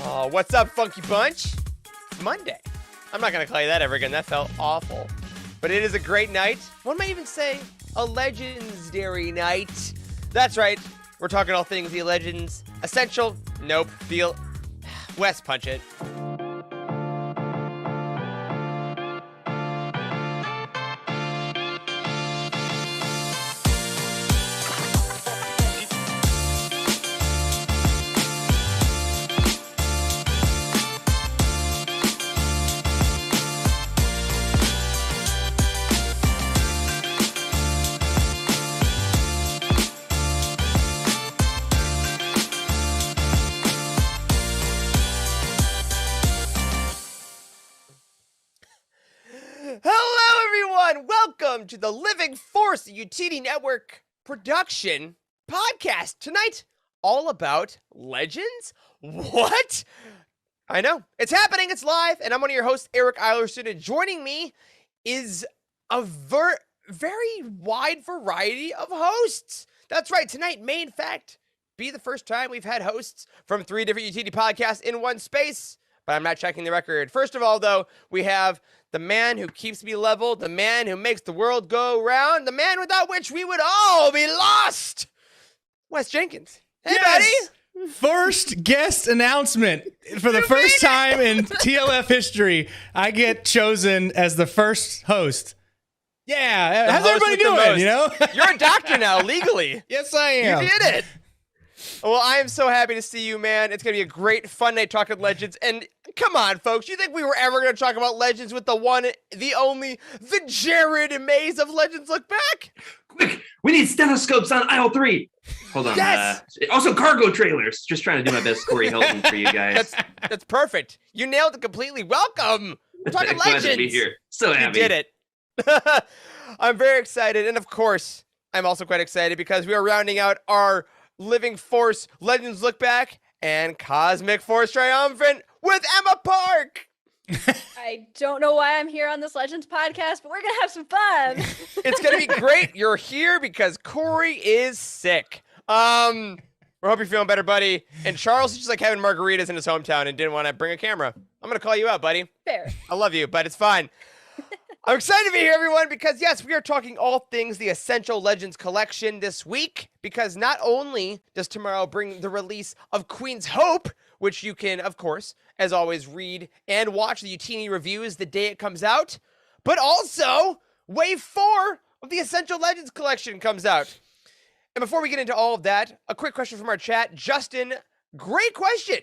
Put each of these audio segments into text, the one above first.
Oh, what's up, Funky Bunch? It's Monday. I'm not going to call you that ever again. That felt awful. But it is a great night. One might even say a legendary night. That's right. We're talking all things the Legends. Essential. Nope. Feel. West, punch it. Hello, everyone. Welcome to the Living Force UTD Network production podcast. Tonight, all about Legends? What? I know. It's happening. It's live. And I'm one of your hosts, Eric Eilerson. And joining me is a very wide variety of hosts. That's right. Tonight may, in fact, be the first time we've had hosts from 3 different UTD podcasts in one space. But I'm not checking the record. First of all, though, we have the man who keeps me level, the man who makes the world go round, the man without which we would all be lost. Wes Jenkins. Hey, yes! buddy. First guest announcement. For the first time in TLF history, I get chosen as the first host. Yeah, The how's host everybody with the doing, most. you know? You're a doctor now, legally. Yes, I am. You did it. Well, I am so happy to see you, man. It's going to be a great, fun night talking Legends. And come on, folks. You think we were ever going to talk about Legends with the one, the only, the Jared Mays of Legends Look Back? Quick, we need stethoscopes on aisle 3. Hold on. Yes! Also, cargo trailers. Just trying to do my best Corey Hilton for you guys. That's perfect. You nailed it completely. Welcome. We're talking Glad Legends. to be here. So happy. You did it. I'm very excited. And of course, I'm also quite excited because we are rounding out our Living Force Legends Look Back and Cosmic Force Triumphant with Emma Park. I don't know why I'm here on this Legends podcast, but we're going to have some fun. It's going to be great. You're here because Corey is sick. We hope you're feeling better, buddy. And Charles is just like having margaritas in his hometown and didn't want to bring a camera. I'm going to call you out, buddy. Fair. I love you, but it's fine. I'm excited to be here, everyone, because, yes, we are talking all things the Essential Legends collection this week, because not only does tomorrow bring the release of Queen's Hope, which you can, of course, as always, read and watch the Utini reviews the day it comes out, but also Wave 4 of the Essential Legends collection comes out. And before we get into all of that, a quick question from our chat. Justin, great question.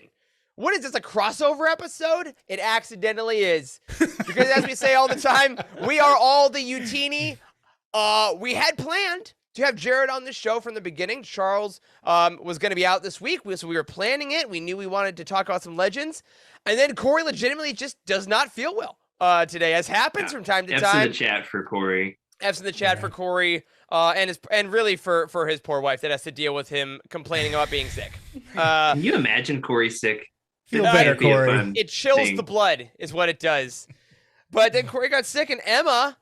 What is this, a crossover episode? It accidentally is. Because as we say all the time, we are all the Utini. We had planned to have Jared on the show from the beginning. Charles was going to be out this week, so we were planning it. We knew we wanted to talk about some Legends. And then Corey legitimately just does not feel well today, as happens from time to F's time. in the chat for Corey. F's in the chat for Corey, and really for his poor wife that has to deal with him complaining about being sick. Can you imagine Corey sick? Feel No, better, It'd be a Corey. fun It chills thing. the blood, is what it does. But then Corey got sick, and Emma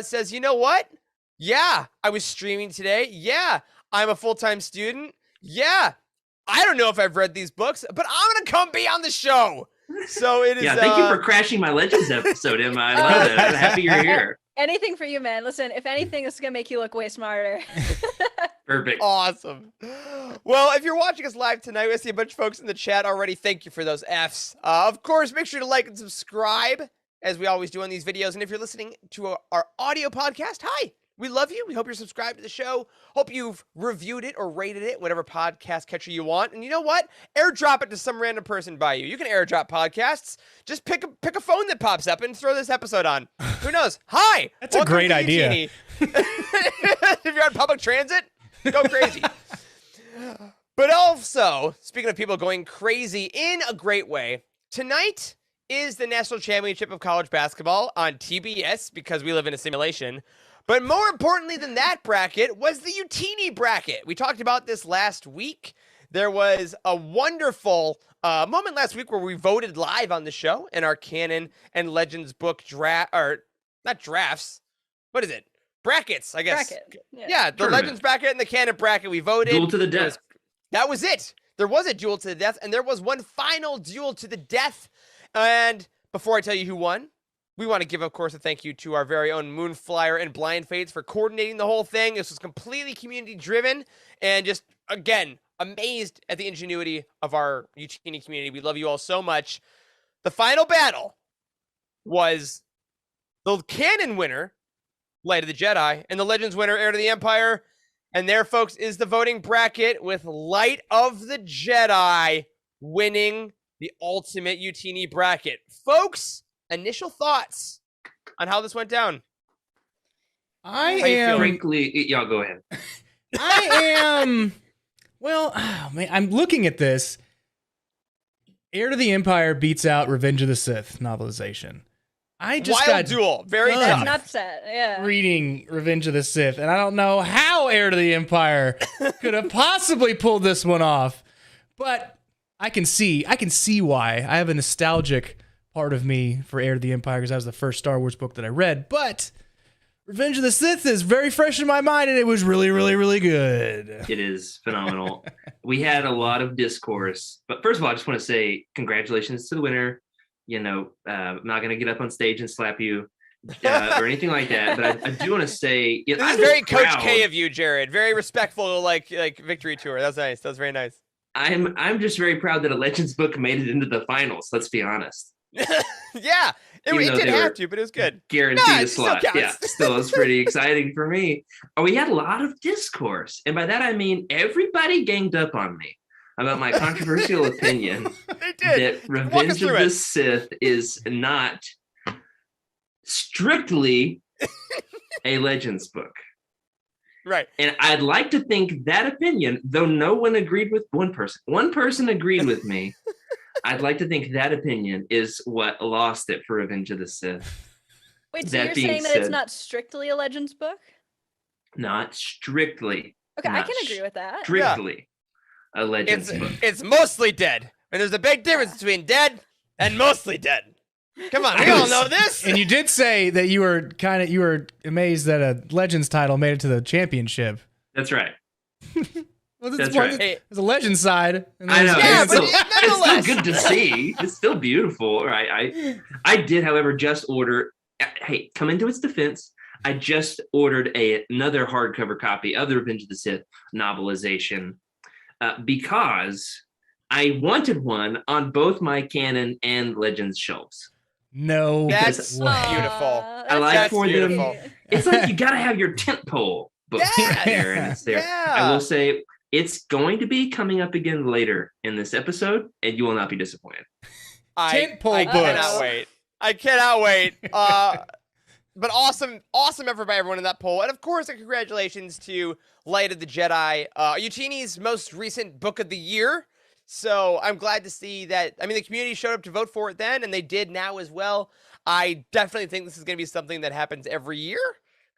says, you know what? Yeah, I was streaming today. Yeah, I'm a full-time student. Yeah, I don't know if I've read these books, but I'm going to come be on the show. So it is... Yeah, thank you for crashing my Legends episode, Emma. I love it. I'm happy you're here. Anything for you, man. Listen, if anything, this is going to make you look way smarter. Perfect. Awesome. Well, if you're watching us live tonight, we see a bunch of folks in the chat already. Thank you for those Fs. Of course, make sure to like and subscribe, as we always do on these videos. And if you're listening to our audio podcast, hi. We love you. We hope you're subscribed to the show. Hope you've reviewed it or rated it, whatever podcast catcher you want. And you know what? Airdrop it to some random person by you. You can airdrop podcasts. Just pick a phone that pops up and throw this episode on. Who knows? Hi. That's a great idea. If you're on public transit, go crazy. But also, speaking of people going crazy in a great way, tonight is the National Championship of College Basketball on TBS because we live in a simulation. But more importantly than that bracket was the Utini bracket. We talked about this last week. There was a wonderful moment last week where we voted live on the show in our Canon and Legends book draft, or not drafts. What is it? Brackets, I guess. Bracket. Yeah, the Tournament. Legends bracket and the Canon bracket. We voted. Duel to the death. That was it. there was a duel to the death, and there was one final duel to the death. And before I tell you who won, we want to give, of course, a thank you to our very own Moonflyer and Blind Fates for coordinating the whole thing. This was completely community-driven, and just, again, amazed at the ingenuity of our Utini community. We love you all so much. The final battle was the canon winner, Light of the Jedi, and the Legends winner, Heir to the Empire. And there, folks, is the voting bracket with Light of the Jedi winning the ultimate Utini bracket. Folks, initial thoughts on how this went down. Frankly, y'all go ahead. Well, oh, man, I'm looking at this. Heir to the Empire beats out Revenge of the Sith novelization. I just Wild got duel. Very done. tough. That's upset. Yeah. reading Revenge of the Sith, and I don't know how Heir to the Empire could have possibly pulled this one off. But I can see why. I have a nostalgic part of me for Heir to the Empire because that was the first Star Wars book that I read. But Revenge of the Sith is very fresh in my mind, and it was really, really, really good. It is phenomenal. We had a lot of discourse, but first of all, I just want to say congratulations to the winner. You know, I'm not going to get up on stage and slap you or anything like that, but I do want to say, This is very Coach K of you, Jared. Very respectful, like victory tour. That's nice. That's very nice. I'm just very proud that a Legends book made it into the finals. Let's be honest. Yeah, it didn't have to, but it was good. Guaranteed a it still slot. counts. Yeah, still it's pretty exciting for me. We had a lot of discourse, and by that I mean everybody ganged up on me about my controversial opinion They did. that Revenge of the Sith is not strictly a Legends book. Right. And I'd like to think that opinion, though no one agreed with one person agreed with me. I'd like to think that opinion is what lost it for Revenge of the Sith. Wait, so That you're being saying that it's said- not strictly a Legends book? Not strictly. Okay, I Not can agree with that. Strictly a Legends book. It's mostly dead. And there's a big difference between dead and mostly dead. Come on, we all know this. And you did say that you were amazed that a Legends title made it to the championship. That's right. Well, That's right. Hey, There's a Legends side. And I there's know. a Yeah, it's, but still, nonetheless. it's still good to see. It's still beautiful. Right. I did, however, just order. Hey, come into its defense. I just ordered another hardcover copy of the Revenge of the Sith novelization because I wanted one on both my Canon and Legends shelves. No. That's way. beautiful. I like That's for beautiful. them. It's like you got to have your tentpole book Yes. there, and it's there. Yeah. I will say it's going to be coming up again later in this episode, and you will not be disappointed. Tentpole I books. cannot wait. I cannot wait. But awesome effort by everyone in that poll. And of course, congratulations to Light of the Jedi, Utini's most recent book of the year. So I'm glad to see that. I mean, the community showed up to vote for it then, and they did now as well. I definitely think this is going to be something that happens every year.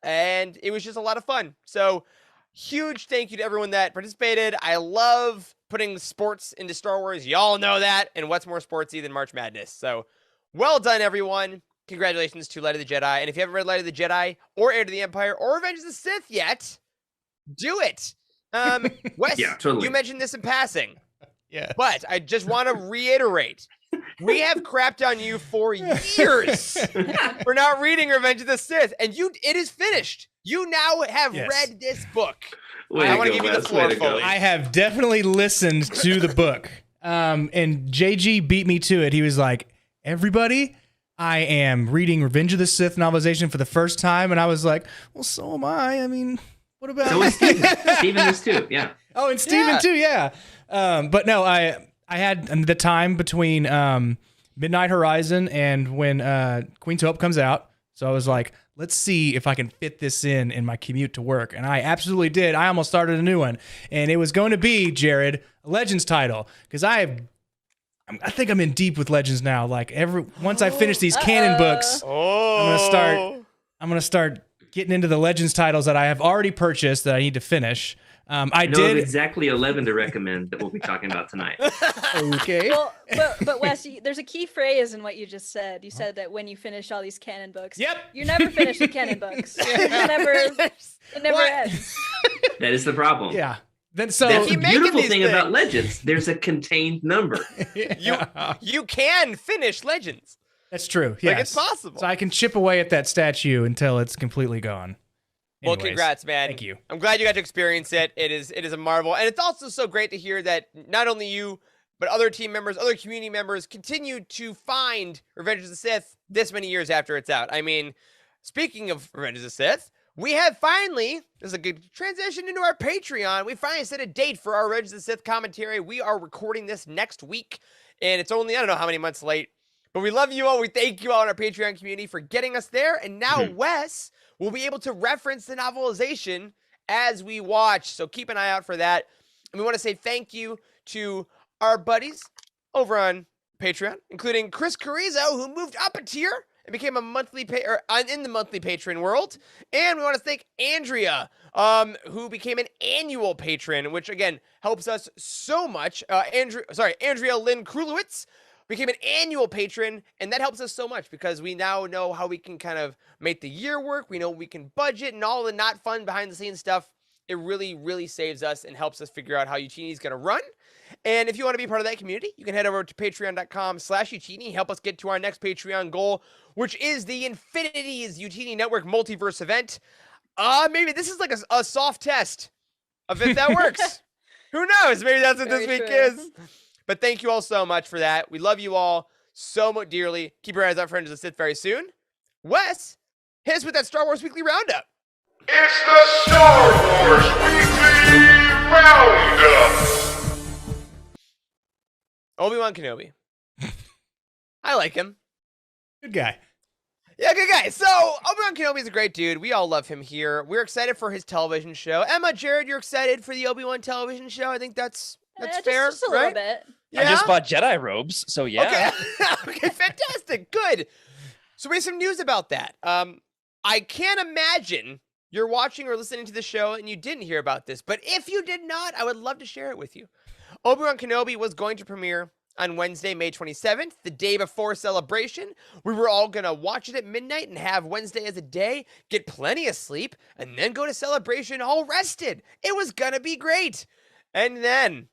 And it was just a lot of fun. So huge thank you to everyone that participated. I love putting sports into Star Wars. Y'all know that. And what's more sportsy than March Madness? So well done, everyone. Congratulations to Light of the Jedi. And if you haven't read Light of the Jedi or Heir to the Empire or Revenge of the Sith yet, do it. Wes, Yeah, totally. you mentioned this in passing, Yeah. but I just want to reiterate. We have crapped on you for years for not reading Revenge of the Sith, and it is finished. You now have Yes. read this book. Way I to wanna go, give you the Wes. floor Way to go. fully. I have definitely listened to the book. And JG beat me to it. He was like, everybody, I am reading Revenge of the Sith novelization for the first time. And I was like, well, so am I. I mean, what about So is Steven. Steven is too. Yeah. Oh, and Steven Yeah. too, yeah. But no, I had the time between Midnight Horizon and when Queen's Hope comes out. So I was like, let's see if I can fit this in my commute to work. And I absolutely did. I almost started a new one. And it was going to be, Jared, a Legends title. Because I think I'm in deep with Legends now. Like once I finish these canon books, Oh, I'm gonna start getting into the Legends titles that I have already purchased that I need to finish. I know of did. exactly 11 to recommend that we'll be talking about tonight. Okay. Well, but Wes, there's a key phrase in what you just said. You said that when you finish all these canon books. Yep. You never finish the canon books. It never What? ends. That is the problem. Yeah. Then so That's the keep making beautiful these thing about things. Legends. There's a contained number. You can finish Legends. That's true. Like, Yes. it's possible. So I can chip away at that statue until it's completely gone. Well, Anyways, congrats, man. Thank you. I'm glad you got to experience it. It is a marvel. And it's also so great to hear that not only you, but other team members, other community members continue to find Revenge of the Sith this many years after it's out. I mean, speaking of Revenge of the Sith, we have finally, this is a good transition into our Patreon. We finally set a date for our Revenge of the Sith commentary. We are recording this next week, and it's only, I don't know how many months late, but we love you all. We thank you all in our Patreon community for getting us there. And now Wes will be able to reference the novelization as we watch. So keep an eye out for that. And we want to say thank you to our buddies over on Patreon, including Chris Carrizo, who moved up a tier and became a monthly in the monthly patron world. And we want to thank Andrea, who became an annual patron, which again helps us so much. Andrea Lynn Krulowitz became an annual patron, and that helps us so much because we now know how we can kind of make the year work. We know we can budget and all the not fun behind the scenes stuff. It really, really saves us and helps us figure out how Utini is going to run. And if you want to be part of that community, you can head over to patreon.com/Utini, help us get to our next Patreon goal, which is the Infinities Utini Network Multiverse event. Maybe this is like a soft test of if that works. Who knows? Maybe that's what this Very week true. is. But thank you all so much for that. We love you all so much dearly. Keep your eyes out for Revenge of the Sith very soon. Wes, hit us with that Star Wars Weekly Roundup. It's the Star Wars Weekly Roundup! Obi-Wan Kenobi. I like him. Good guy. Yeah, good guy. So, Obi-Wan Kenobi is a great dude. We all love him here. We're excited for his television show. Emma, Jared, you're excited for the Obi-Wan television show? I think that's fair, just a little right? bit. Yeah? I just bought Jedi robes, so yeah. Okay. Okay, fantastic. Good. So we have some news about that. I can't imagine you're watching or listening to the show and you didn't hear about this, but if you did not, I would love to share it with you. Obi-Wan Kenobi was going to premiere on Wednesday, May 27th, the day before Celebration. We were all going to watch it at midnight and have Wednesday as a day, get plenty of sleep, and then go to Celebration all rested. It was going to be great. And then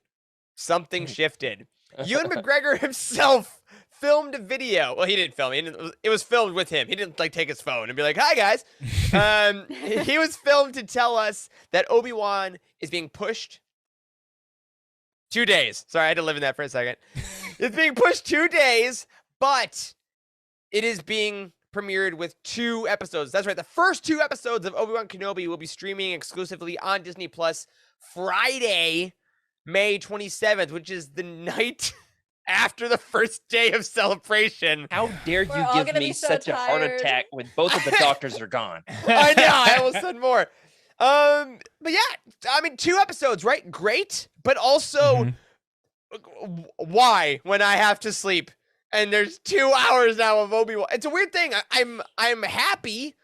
something shifted. Ewan McGregor himself filmed a video. Well, he didn't film it. It was filmed with him. He didn't take his phone and be like, "Hi guys." He was filmed to tell us that Obi-Wan is being pushed 2 days. Sorry, I had to live in that for a second. It's being pushed 2 days, but it is being premiered with 2 episodes. That's right. The first 2 episodes of Obi-Wan Kenobi will be streaming exclusively on Disney Plus Friday, May 27th, which is the night after the first day of Celebration. How dare We're you all give gonna me be so such a heart tired. attack when both of the doctors are gone? I know. I almost said more. But yeah, I mean, 2 episodes, right? Great, but also why when I have to sleep and there's 2 hours now of Obi-Wan? It's a weird thing. I'm happy,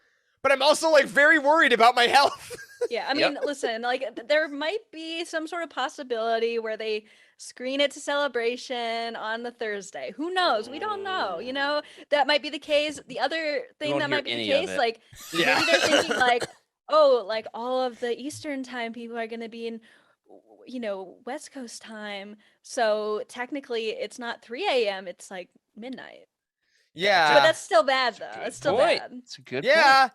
but I'm also like very worried about my health. Yeah, I mean, listen, like there might be some sort of possibility where they screen it to Celebration on the Thursday. Who knows? We don't know. You know, that might be the case. The other thing won't that hear might be the any of case, it. like maybe they're thinking like, oh, like all of the Eastern time people are going to be in, you know, West Coast time. So technically it's not 3 a.m. It's like midnight. Yeah. But that's still bad though. It's still Point. bad. It's a good point. Yeah.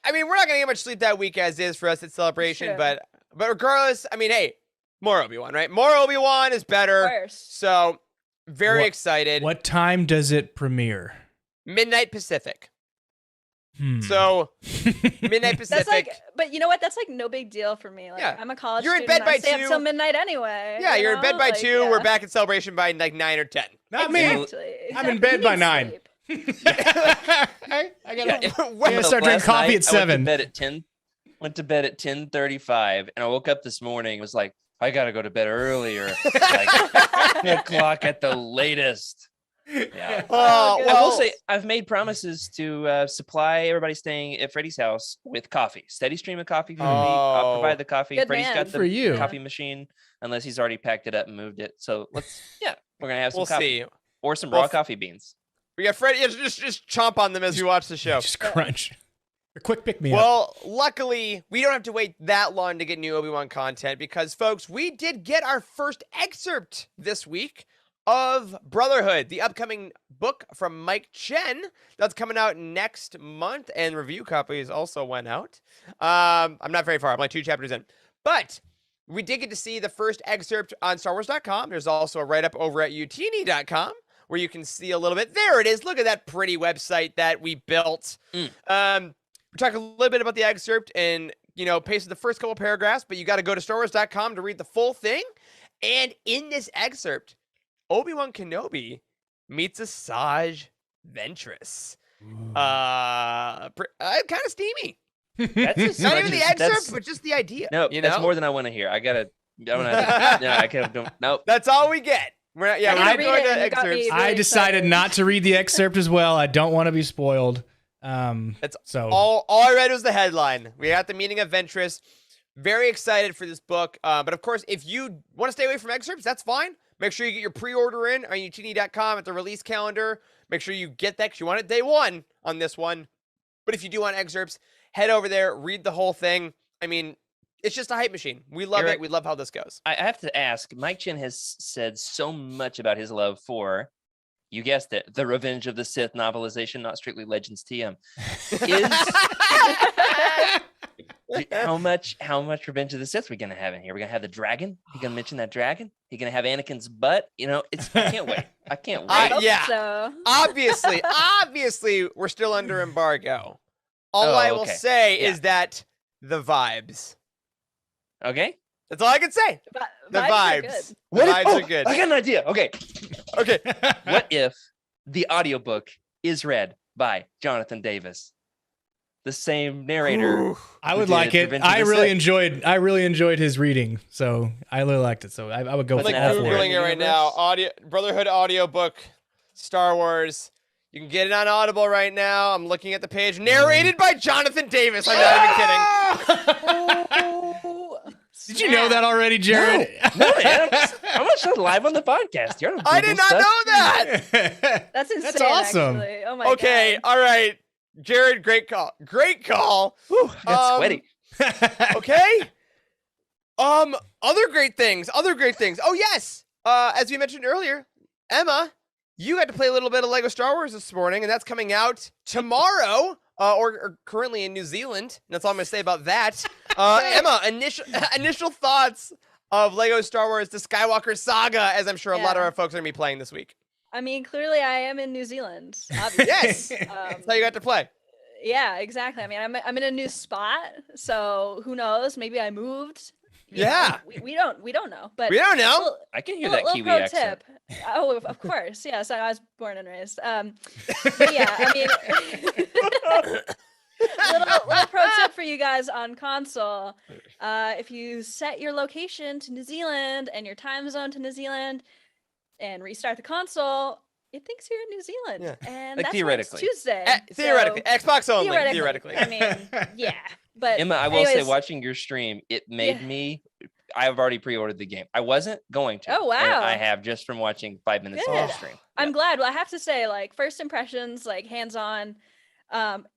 I mean, we're not gonna get much sleep that week as is for us at Celebration, Sure. but regardless, I mean, hey, more Obi-Wan, right? More Obi-Wan is Of better. course. So very What- excited. What time does it premiere? Midnight Pacific. So midnight Pacific. That's like, but you know what? That's like no big deal for me. Like, Yeah. I'm a college You're in student. bed by I stay up 2. till midnight anyway. Yeah, you you're in bed know? by Like, 2. We're yeah. back at Celebration by like 9 or 10. Not me. Exactly. I'm in You bed by need 9. sleep. I gotta. Yeah, start drinking Last coffee night, at I 7. went to bed at 10:35, and I woke up this morning. Was like, I gotta go to bed earlier, like 10 o'clock at the latest. Yeah. Oh, good. I will well, say I've made promises to supply everybody staying at Freddie's house with coffee. Steady stream of coffee for me. I'll Oh. provide the coffee. Good Freddie's man. got Good the for you. coffee machine, unless he's already packed it up and moved it. So we're gonna have some we'll coffee see. or some Well, raw coffee beans. We got Freddie. Just chomp on them as we watch the show. Just crunch. A quick pick me up. Well, luckily, we don't have to wait that long to get new Obi-Wan content because, folks, we did get our first excerpt this week of Brotherhood, the upcoming book from Mike Chen that's coming out next month, and review copies also went out. I'm not very far. I'm like 2 chapters in. But we did get to see the first excerpt on StarWars.com. There's also a write-up over at utini.com where you can see a little bit. There it is. Look at that pretty website that we built. We talked a little bit about the excerpt and, pasted the first couple paragraphs, but you got to go to StarWars.com to read the full thing. And in this excerpt, Obi-Wan Kenobi meets Asajj Ventress. Kind of steamy. That's as Not much even the as- excerpt, that's- but just the idea. No, you that's know? more than I want to hear. I can't. Nope. That's all we get. We're not, I we're not didn't read going it, to and you got me excerpts. really I decided excited. not to read the excerpt as well. I don't want to be spoiled. So All I read was the headline. We got the meeting of Ventress. Very excited for this book. But of course, if you want to stay away from excerpts, that's fine. Make sure you get your pre-order in on utini.com at the release calendar. Make sure you get that because you want it day one on this one. But if you do want excerpts, head over there, read the whole thing. I mean, it's just a hype machine. We love Eric, it. We love how this goes. I have to ask. Mike Chen has said so much about his love for, you guessed it, the Revenge of the Sith novelization, not strictly Legends TM. How much Revenge of the Sith are we gonna have in here? We're gonna have the dragon. You gonna mention that dragon? You gonna have Anakin's butt? I can't wait. I can't wait. I- Hope yeah. So. Obviously, we're still under embargo. All Oh, I will okay. say Yeah. is that the vibes. Okay. That's all I can say. The Are vibes. good. The What if- vibes oh, are good. I got an idea. Okay. Okay. What if the audiobook is read by Jonathan Davis, the same narrator? Ooh. I who would did like it. Revenge of I the really Sith? enjoyed his reading, so I really liked it. So I would go I'm for like What's all that four. for? Googling it right now. Brotherhood audiobook, Star Wars. You can get it on Audible right now. I'm looking at the page. Narrated by Jonathan Davis. I'm not even kidding. Oh, Did you know that already, Jared? No, man. I'm not sure live on the podcast. You're I did not know that. That's insane. That's awesome. Actually. Oh my Okay. God. All right. Jared, great call. Great call. Whew, I got Um, sweaty. Okay. Other great things. Oh, yes. As we mentioned earlier, Emma, you got to play a little bit of Lego Star Wars this morning, and that's coming out tomorrow, or currently in New Zealand. That's all I'm going to say about that. Emma, initial thoughts of Lego Star Wars: The Skywalker Saga, as I'm sure a lot of Yeah. our folks are going to be playing this week. I mean, clearly I am in New Zealand. Obviously. Yes. Um, That's how you got to play. yeah, exactly. I mean, I'm in a new spot, so who knows? Maybe I moved. You know, Yeah. we don't know. But We don't know. little- I can hear little that Kiwi pro accent. tip. Oh, of course. Yes, I was born and raised. But yeah, I mean, little pro tip for you guys on console. If you set your location to New Zealand and your time zone to New Zealand and restart the console, it thinks you're in New Zealand. Yeah. And Like, that's why it's theoretically. Tuesday. Theoretically. so Xbox only. theoretically. I mean, yeah. But Emma, I will say, anyways, watching your stream, it made me. I've already pre-ordered the game. I wasn't going to. Oh, and wow. I have just from watching 5 minutes of Good. the stream. I'm glad. Well, I have to say, like, first impressions, like hands-on,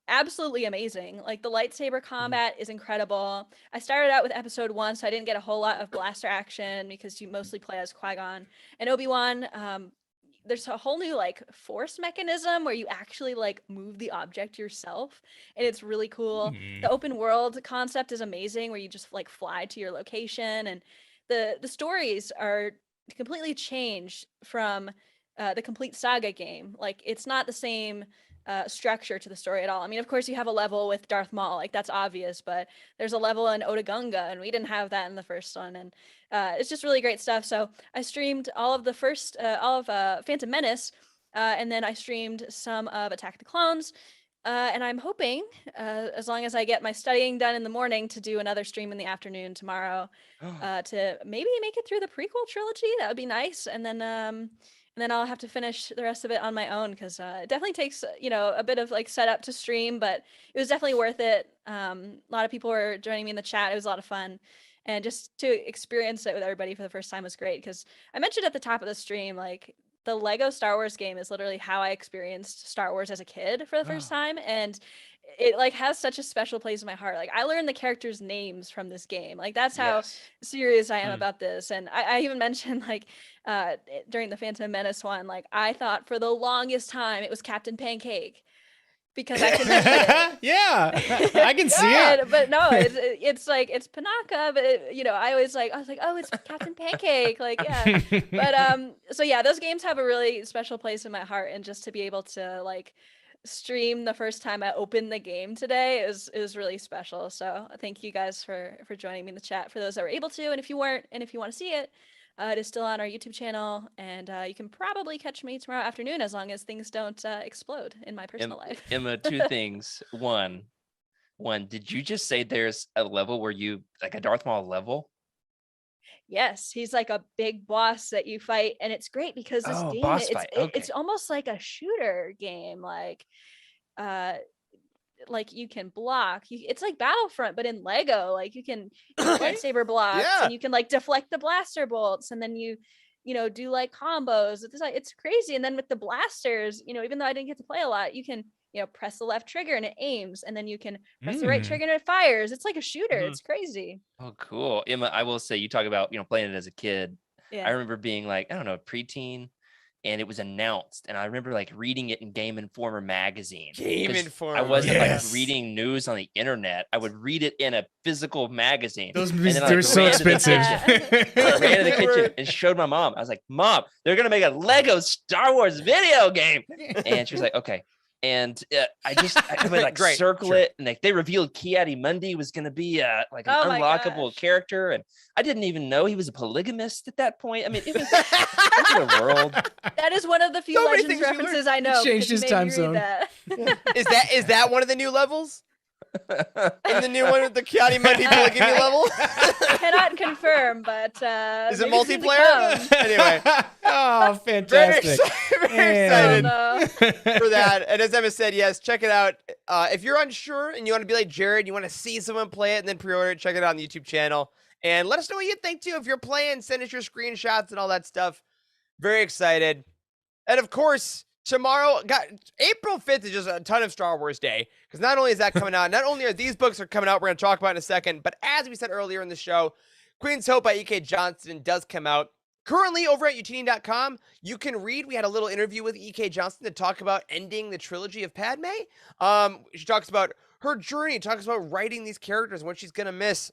absolutely amazing. Like the lightsaber combat is incredible. I started out with episode 1, so I didn't get a whole lot of blaster action because you mostly play as Qui-Gon and Obi-Wan. There's a whole new like force mechanism where you actually like move the object yourself, and it's really cool. The open world concept is amazing, where you just like fly to your location, and the stories are completely changed from the complete saga game. Like it's not the same structure to the story at all. I mean, of course, you have a level with Darth Maul, like that's obvious, but there's a level in Oda Gunga, and we didn't have that in the first one, and it's just really great stuff. So I streamed all of the first, all of Phantom Menace, and then I streamed some of Attack the Clones, and I'm hoping, as long as I get my studying done in the morning, to do another stream in the afternoon tomorrow, to maybe make it through the prequel trilogy. That would be nice, and then I'll have to finish the rest of it on my own, because it definitely takes a bit of like setup to stream, but it was definitely worth it. A lot of people were joining me in the chat. It was a lot of fun, and just to experience it with everybody for the first time was great, because I mentioned at the top of the stream, like the Lego Star Wars game is literally how I experienced Star Wars as a kid for the first time, and it like has such a special place in my heart. Like I learned the characters' names from this game. Like that's how Yes. serious I am about this. And I even mentioned like during the Phantom Menace one, like I thought for the longest time it was Captain Pancake because I couldn't read it. Yeah, I can see it. But no, it's like it's Panaka, but I was like, oh, it's Captain Pancake, like yeah. But so yeah, those games have a really special place in my heart, and just to be able to like stream the first time I opened the game today is really special. So thank you guys for joining me in the chat. For those that were able to, and if you weren't, and if you want to see it, it is still on our YouTube channel, and you can probably catch me tomorrow afternoon as long as things don't explode in my personal life. Emma, two things. One, did you just say there's a level where you like a Darth Maul level? Yes, he's like a big boss that you fight, and it's great because this game boss fight. Okay. it's almost like a shooter game, like you can block. It's like Battlefront, but in Lego. Like you can lightsaber blocks, Yeah. and you can like deflect the blaster bolts, and then you do like combos. It's crazy. And then with the blasters, even though I didn't get to play a lot, you can press the left trigger and it aims, and then you can press the right trigger and it fires. It's like a shooter. It's crazy. Oh, cool. Emma, I will say, you talk about playing it as a kid. Yeah. I remember being like, I don't know, preteen, and it was announced, and I remember like reading it in Game Informer magazine. Game 'Cause Informer. I wasn't Yes. like reading news on the internet. I would read it in a physical magazine. Those And then I they're so ran to the expensive. kitchen. I ran to the They kitchen were. and showed my mom. I was like, Mom, they're gonna make a Lego Star Wars video game, and she was like, okay. And I would like Great. circle Sure. it, and like they revealed Ki-Adi-Mundi was going to be like an Oh my unlockable gosh. character, and I didn't even know he was a polygamist at that point. I mean, it was into the world. That is one of the few So many Legends things you learn. references I know. Changed because his you made time me read zone. that. Is that one of the new levels? In the new one with the Ki-Adi-Mundi polygamy level? Cannot confirm, but Is it maybe soon to multiplayer? come. Anyway, Oh, very, fantastic. very Man. excited No. for that. And as Emma said, yes, check it out. If you're unsure and you want to be like Jared, you want to see someone play it and then pre-order it, check it out on the YouTube channel. And let us know what you think too. If you're playing, send us your screenshots and all that stuff. Very excited. And of course, tomorrow, April 5th is just a ton of Star Wars Day. Because not only is that coming out, not only are these books coming out, we're going to talk about in a second, but as we said earlier in the show, Queen's Hope by E.K. Johnston does come out. Currently over at utini.com, you can read. We had a little interview with E.K. Johnston to talk about ending the trilogy of Padme. She talks about her journey, talks about writing these characters and what she's going to miss.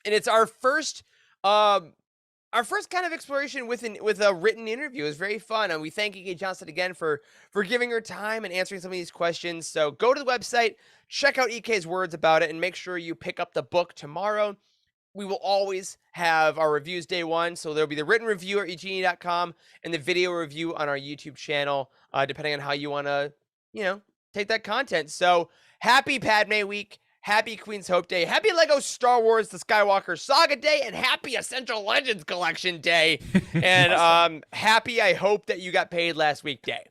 And it's our first kind of exploration with a written interview. It was very fun, and we thank E.K. Johnston again for giving her time and answering some of these questions. So go to the website, check out E.K.'s words about it, and make sure you pick up the book tomorrow. We will always have our reviews day one, so there'll be the written review at utini.com and the video review on our YouTube channel, depending on how you want to, take that content. So happy Padme Week. Happy Queen's Hope Day. Happy Lego Star Wars The Skywalker Saga Day. And happy Essential Legends Collection Day. And Awesome. happy, I hope that you got paid last week day.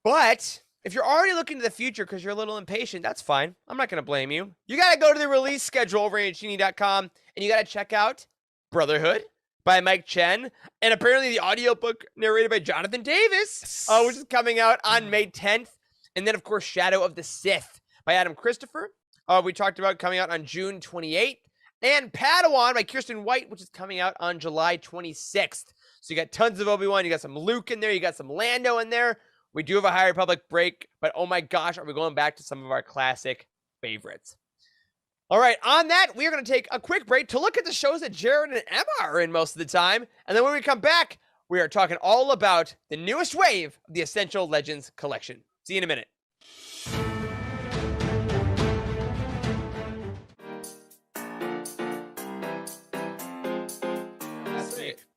But if you're already looking to the future because you're a little impatient, that's fine. I'm not going to blame you. You got to go to the release schedule over at genie.com and you got to check out Brotherhood by Mike Chen. And apparently the audiobook narrated by Jonathan Davis, which is coming out on May 10th. And then, of course, Shadow of the Sith by Adam Christopher. We talked about coming out on June 28th. And Padawan by Kirsten White, which is coming out on July 26th. So you got tons of Obi-Wan. You got some Luke in there. You got some Lando in there. We do have a High Republic break. But oh my gosh, are we going back to some of our classic favorites. All right, on that, we are going to take a quick break to look at the shows that Jared and Emma are in most of the time. And then when we come back, we are talking all about the newest wave of the Essential Legends collection. See you in a minute.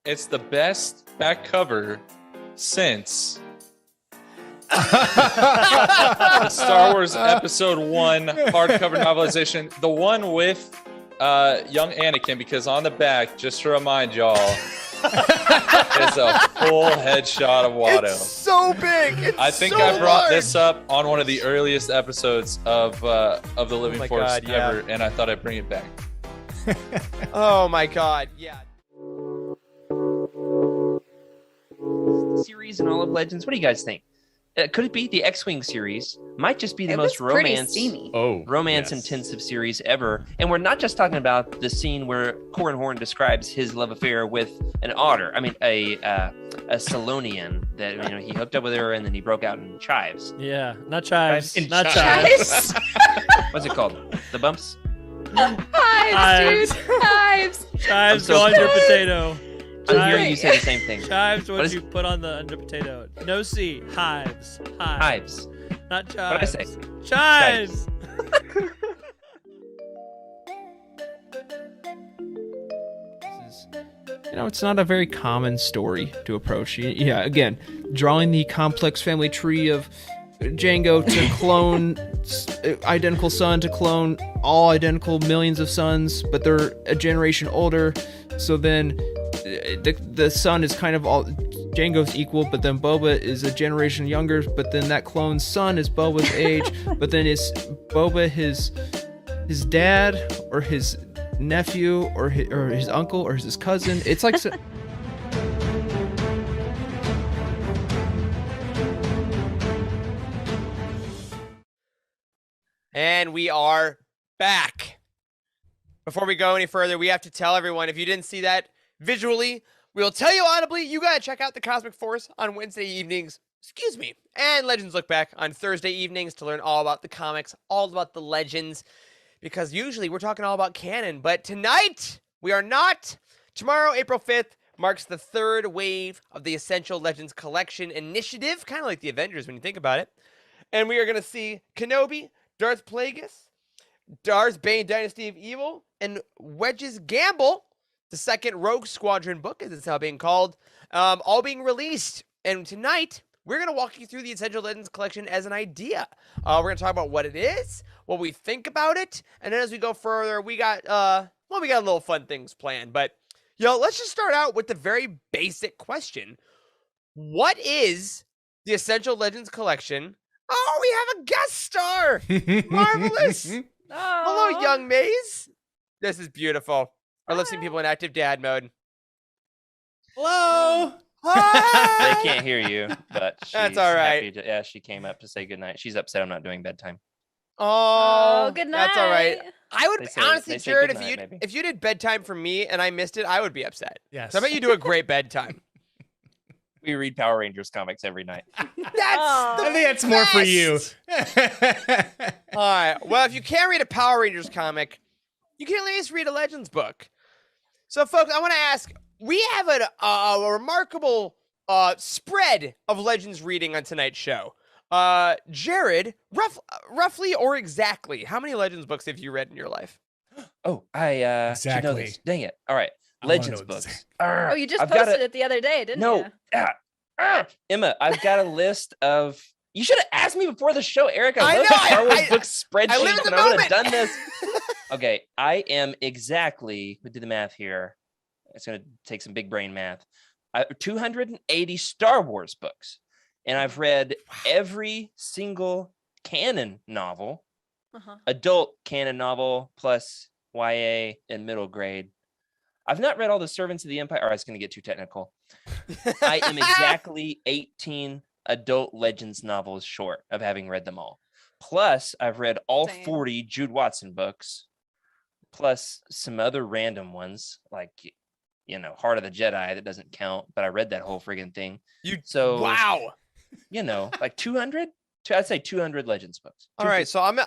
It's the best back cover since Star Wars Episode 1 hardcover novelization. The one with young Anakin, because on the back, just to remind y'all, is a full headshot of Watto. It's so big. It's I think so I brought large. this up on one of the earliest episodes of the Living my Force God, yeah. ever, and I thought I'd bring it back. Oh my god, yeah. series in all of Legends? What do you guys think? Could it be the X-Wing series? Might just be the It most was pretty romance steamy. Oh, intensive series ever. And we're not just talking about the scene where Corran Horn describes his love affair with an otter. I mean, a Salonian that he hooked up with her and then he broke out in chives. Yeah, not chives. In Not chives. chives. What's it called? The bumps? Hives, dude. Hives. Chives so go on your close. potato. I'm hearing you say the same thing. Chives, What what is- you put on the under potato. No C. Hives. Hives. Not What'd I chives. say? Chives. It's not a very common story to approach. Yeah, again, drawing the complex family tree of Django to clone identical son to clone all identical millions of sons, but they're a generation older. So then the son is kind of all Django's equal, but then Boba is a generation younger. But then that clone's son is Boba's age. But then is Boba his dad or his nephew or his uncle or his cousin? It's like. And we are back. Before we go any further, we have to tell everyone, if you didn't see that visually, we'll tell you audibly, you gotta check out the Cosmic Force on Wednesday evenings, and Legends Look Back on Thursday evenings to learn all about the comics, all about the legends, because usually we're talking all about canon, but tonight we are not. Tomorrow, April 5th, marks the third wave of the Essential Legends Collection initiative, kind of like the Avengers when you think about it. And we are going to see Kenobi, Darth Plagueis, Darth Bane Dynasty of Evil, and Wedge's Gamble, the second Rogue Squadron book, as it's now being called, all being released. And tonight, we're going to walk you through the Essential Legends Collection as an idea. We're going to talk about what it is, what we think about it, and then as we go further, we got a little fun things planned. But, let's just start out with the very basic question. What is the Essential Legends Collection? Oh, we have a guest star! Marvelous! Hello, young Maze. This is beautiful. I love seeing people in active dad mode. Hello. They can't hear you, but she's That's all right. happy to, she came up to say goodnight. She's upset I'm not doing bedtime. Oh, good night. That's all right. I would They say- honestly, they say Jared, good if night, you maybe. if you did bedtime for me and I missed it, I would be upset. Yes. So I bet you do a great bedtime. We read Power Rangers comics every night. That's Aw. the I think that's more for you. All right. Well, if you can't read a Power Rangers comic, you can at least read a Legends book. So, folks, I want to ask, we have a remarkable spread of Legends reading on tonight's show. Jared, roughly or exactly, how many Legends books have you read in your life? Oh, I should know Exactly. this. Dang it. All right. I wanna Legends know what to books. Oh, you just I've got posted it the other day, didn't No. you? Emma, I've got a list of. You should have asked me before the show, Eric. I I love know, the Star Wars I- book spreadsheet, I live in the and I would moment. have done this. Okay, I am exactly. We do the math here. It's going to take some big brain math. 280 Star Wars books, and I've read every single canon novel, Uh-huh. adult canon novel plus YA and middle grade. I've not read all the Servants of the Empire. Or I was going to get too technical. I am exactly 18 adult Legends novels short of having read them all. Plus, I've read all Same. 40 Jude Watson books, plus some other random ones like, Heart of the Jedi. That doesn't count, but I read that whole friggin' thing. So Wow. like 200. I'd say 200 Legends books. All right, so I'm gonna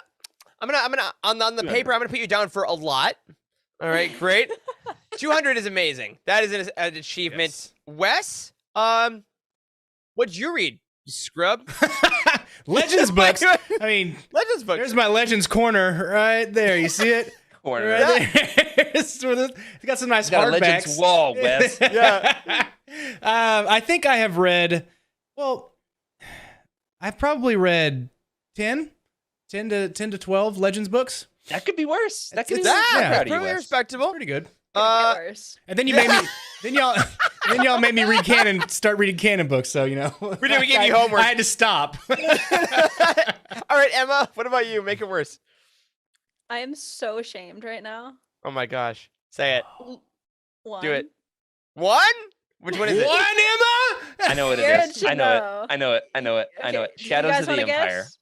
on the 200. paper, I'm gonna put you down for a lot. All right, great. 200 is amazing. That is an achievement. Yes. Wes, what'd you read? You scrub. Legends books. I mean, Legends books. there's my Legends corner right there. You see it? Corner. Right there. It's got some nice Got a Legends hardbacks. wall, Wes. Yeah. I think I have read. Well, I've probably read 10 to 12 Legends books. That could be worse. That could be That, I'm yeah, proud of you, pretty Wes. respectable. Pretty good. Gonna get worse. And then you made me. Then y'all made me read canon. Start reading canon books. So We did, we gave you homework. I had to stop. All right, Emma, what about you? Make it worse. I am so ashamed right now. Oh my gosh. Say it. One. Do it. One? Which one is it? What, Emma? I know what it Jared is. should I know it. know. I know it. I know it. I know Okay, it. do you Shadows guys of the wanna Empire. guess?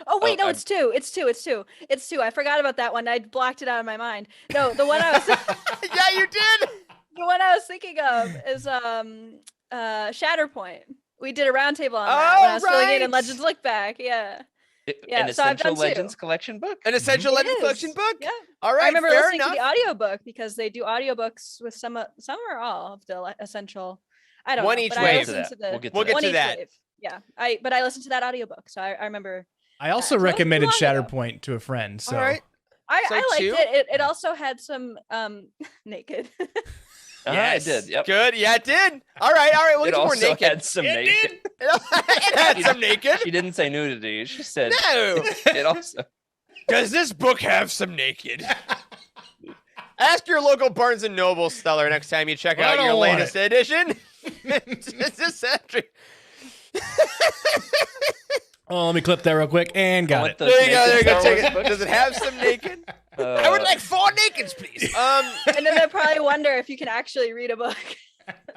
Oh wait, Oh, no, it's two. It's two. It's two. It's two. I forgot about that one. I blocked it out of my mind. No, the one I was Yeah, you did. the one I was thinking of is Shatterpoint. We did a roundtable on that when I was filling in right. Legends Look Back. Yeah. Yeah, An so I've Essential done two. Legends collection book. An Essential It Legends is. collection book. Yeah. All right, I remember fair listening enough. to the audiobook because they do audiobooks with some or all of the essential. I don't One know. each but wave. I We'll get to listened that. to the We'll get to We'll that. get one to each that. wave. Yeah. But I listened to that audiobook, so I remember. I also So it wasn't too recommended long ago. Shatterpoint to a friend. So All right. I So liked two? it. It also had some naked. Yes. It did. Yep. Good. Yeah, it did. All right. We'll It get more also naked. had some It naked. It had some naked. She didn't say nudity. She said No. it also. Does this book have some naked? Ask your local Barnes and Noble seller next time you check I out don't your want latest edition. It's a century. oh, let me clip that real quick and got it. the There you go. There you go. naked Check Star it. Wars Does it have some naked? book? I would like 4 nakeds, please. And then they'll probably wonder if you can actually read a book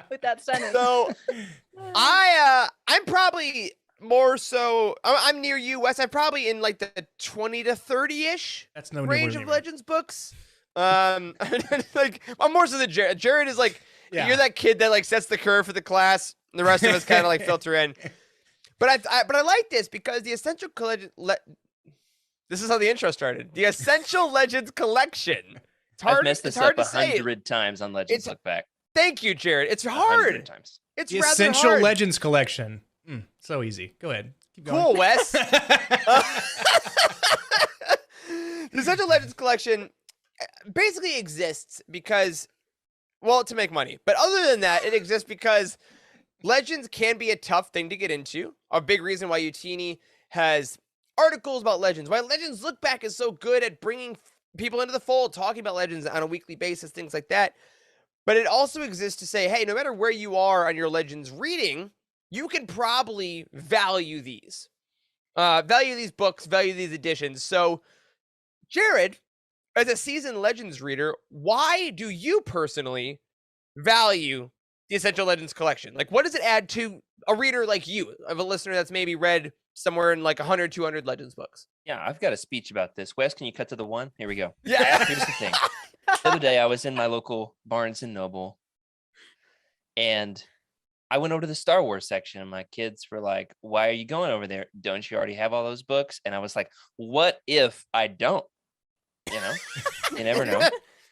with that sentence. So I'm probably more so. I'm near you, Wes. I'm probably in like the 20 to 30-ish That's no range nowhere of near. Legends books. Like I'm more so the Jared. Jared is like Yeah. you're that kid that like sets the curve for the class. And the rest of us kind of like filter in. But I like this because the Essential this is how the intro started. The Essential Legends collection. It's hard. I've messed It's this hard up to say. 100 times on Legends It's Look Back. Thank you, Jared. It's 100 hard. times. It's The rather Essential hard. Legends collection. So easy. Go ahead. Keep going. Cool, Wes. The Essential Legends collection basically exists because, well, to make money. But other than that, it exists because Legends can be a tough thing to get into. A big reason why Utini has articles about Legends. Why Legends Look Back is so good at bringing people into the fold, talking about Legends on a weekly basis, things like that. But it also exists to say, hey, no matter where you are on your Legends reading, you can probably value these. Value these books, value these editions. So, Jared, as a seasoned Legends reader, why do you personally value the Essential Legends collection? Like, what does it add to a reader like you, of a listener that's maybe read somewhere in like 100, 200 Legends books? Yeah, I've got a speech about this. Wes, can you cut to the one? Here we go. Yeah. Here's the thing. The other day, I was in my local Barnes and Noble, and I went over to the Star Wars section, and my kids were like, "Why are you going over there? Don't you already have all those books?" And I was like, "What if I don't?" You know, you never know.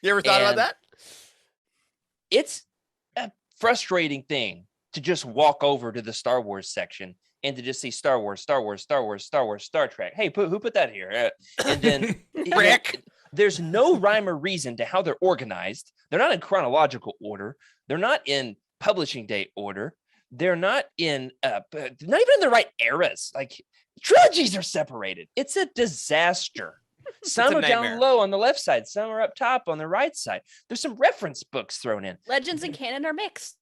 You ever thought about And that? It's a frustrating thing to just walk over to the Star Wars section and to just see Star Wars, Star Wars, Star Wars, Star Wars, Star Trek. Hey, who put that here? And then Rick. There's no rhyme or reason to how they're organized. They're not in chronological order. They're not in publishing date order. They're not in, not even in the right eras. Like trilogies are separated. It's a disaster. Some a are nightmare. down low on the left side. Some are up top on the right side. There's some reference books thrown in. Legends and canon are mixed.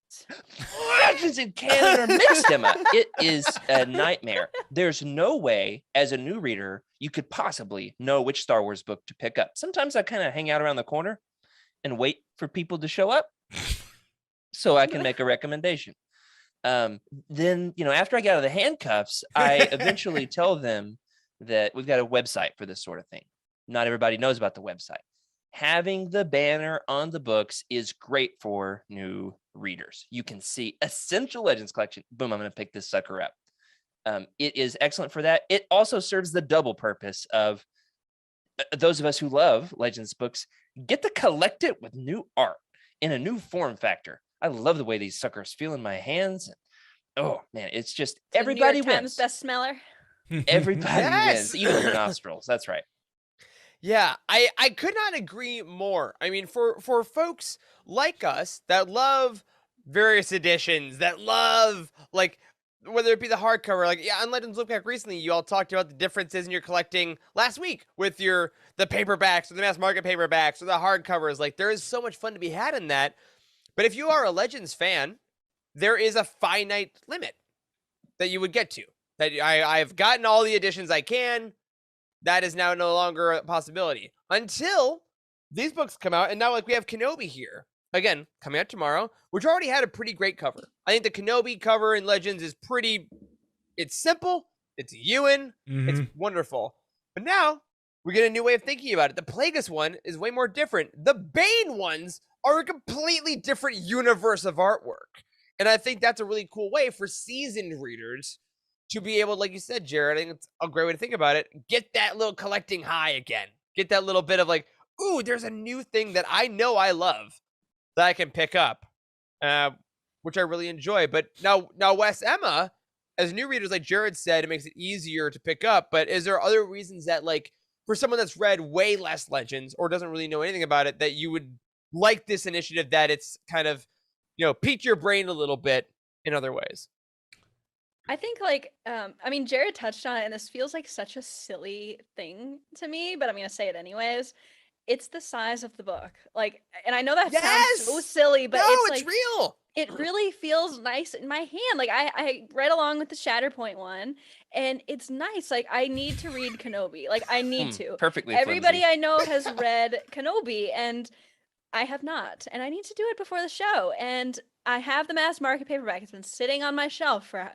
Legends in Canada are mixed, Emma. It is a nightmare. There's no way, as a new reader, you could possibly know which Star Wars book to pick up. Sometimes I kind of hang out around the corner and wait for people to show up so I can make a recommendation. Then, after I get out of the handcuffs, I eventually tell them that we've got a website for this sort of thing. Not everybody knows about the website. Having the banner on the books is great for new readers. You can see Essential Legends collection. Boom, I'm going to pick this sucker up. It is excellent for that. It also serves the double purpose of those of us who love Legends books get to collect it with new art in a new form factor. I love the way these suckers feel in my hands. Oh man, it's just The everybody New York wins. Times best smeller. Everybody Yes. wins, even your nostrils. That's right. Yeah, I could not agree more. I mean, for folks like us that love various editions, that love, like, whether it be the hardcover, like, yeah, on Legends Look Back recently, you all talked about the differences in your collecting last week with the paperbacks or the mass market paperbacks or the hardcovers. Like, there is so much fun to be had in that. But if you are a Legends fan, there is a finite limit that you would get to. That I've gotten all the editions I can. That is now no longer a possibility until these books come out. And now, like, we have Kenobi here. again, coming out tomorrow, which already had a pretty great cover. I think the Kenobi cover in Legends is it's simple, it's Ewan, it's wonderful. But now we get a new way of thinking about it. The Plagueis one is way more different. The Bane ones are a completely different universe of artwork. And I think that's a really cool way for seasoned readers to be able, like you said, Jared, I think it's a great way to think about it. Get that little collecting high again. Get that little bit of like, ooh, there's a new thing that I know I love that I can pick up, which I really enjoy. But now, Wes, Emma, as new readers, like Jared said, it makes it easier to pick up. But is there other reasons that, like, for someone that's read way less Legends or doesn't really know anything about it, that you would like this initiative, that it's kind of, pique your brain a little bit in other ways? I think I mean, Jared touched on it, and this feels like such a silly thing to me, but I'm gonna say it anyways. It's the size of the book. Like, and I know that sounds so silly, but it's like real. It really feels nice in my hand. Like I read along with the Shatterpoint one, and it's nice. Like I need to read Kenobi. Like I need to. Perfectly. Everybody flimsy. I know has read Kenobi, and I have not. And I need to do it before the show. And I have the mass market paperback. It's been sitting on my shelf for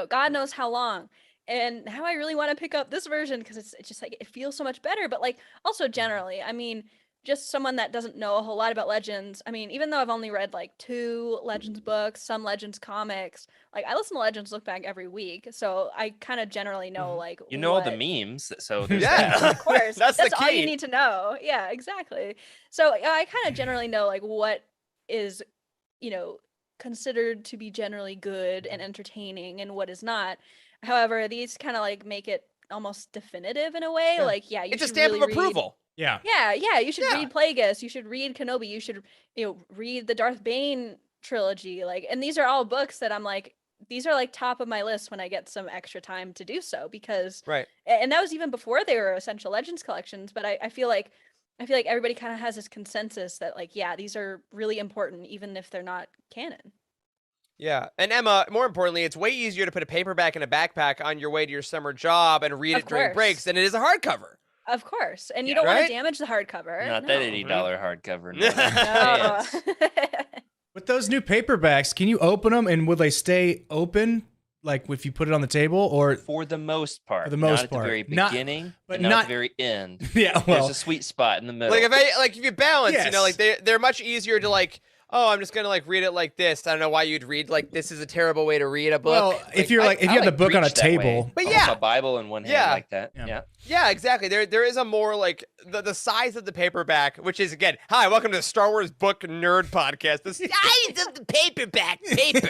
God knows how long. And now I really want to pick up this version because it's just like it feels so much better. But like also generally, I mean, just someone that doesn't know a whole lot about Legends. I mean, even though I've only read like 2 Legends books, some Legends comics, like I listen to Legends Look Back every week, so I kind of generally know like all the memes. So there's yeah, of course, that's all you need to know. Yeah, exactly. So I kind of generally know like what is considered to be generally good and entertaining and what is not. However, these kind of like make it almost definitive in a way. Yeah. Like, yeah, you it's a should stamp really of approval. Yeah. Yeah, you should read Plagueis, you should read Kenobi, you should read the Darth Bane trilogy. Like, and these are all books that I'm like, these are like top of my list when I get some extra time to do so, because and that was even before they were Essential Legends collections. But I feel like everybody kind of has this consensus that like, yeah, these are really important even if they're not canon. Yeah, and Emma, more importantly, it's way easier to put a paperback in a backpack on your way to your summer job and read it during breaks than it is a hardcover. Of course, and you don't want to damage the hardcover. Not that $80 hardcover. No. With those new paperbacks, can you open them and will they stay open? Like if you put it on the table, or for the most part, for the most not part, at the very beginning, but not at the very end. Yeah, well, there's a sweet spot in the middle. Like if you balance, like they're much easier to like. Oh, I'm just gonna like read it like this. I don't know why you'd read like this is a terrible way to read a book. Well, like, if you have the book on a table, but a Bible in one hand like that. Yeah, exactly. There is a more like the size of the paperback, which is again, hi, welcome to the Star Wars Book Nerd Podcast. The size of the paperback paper.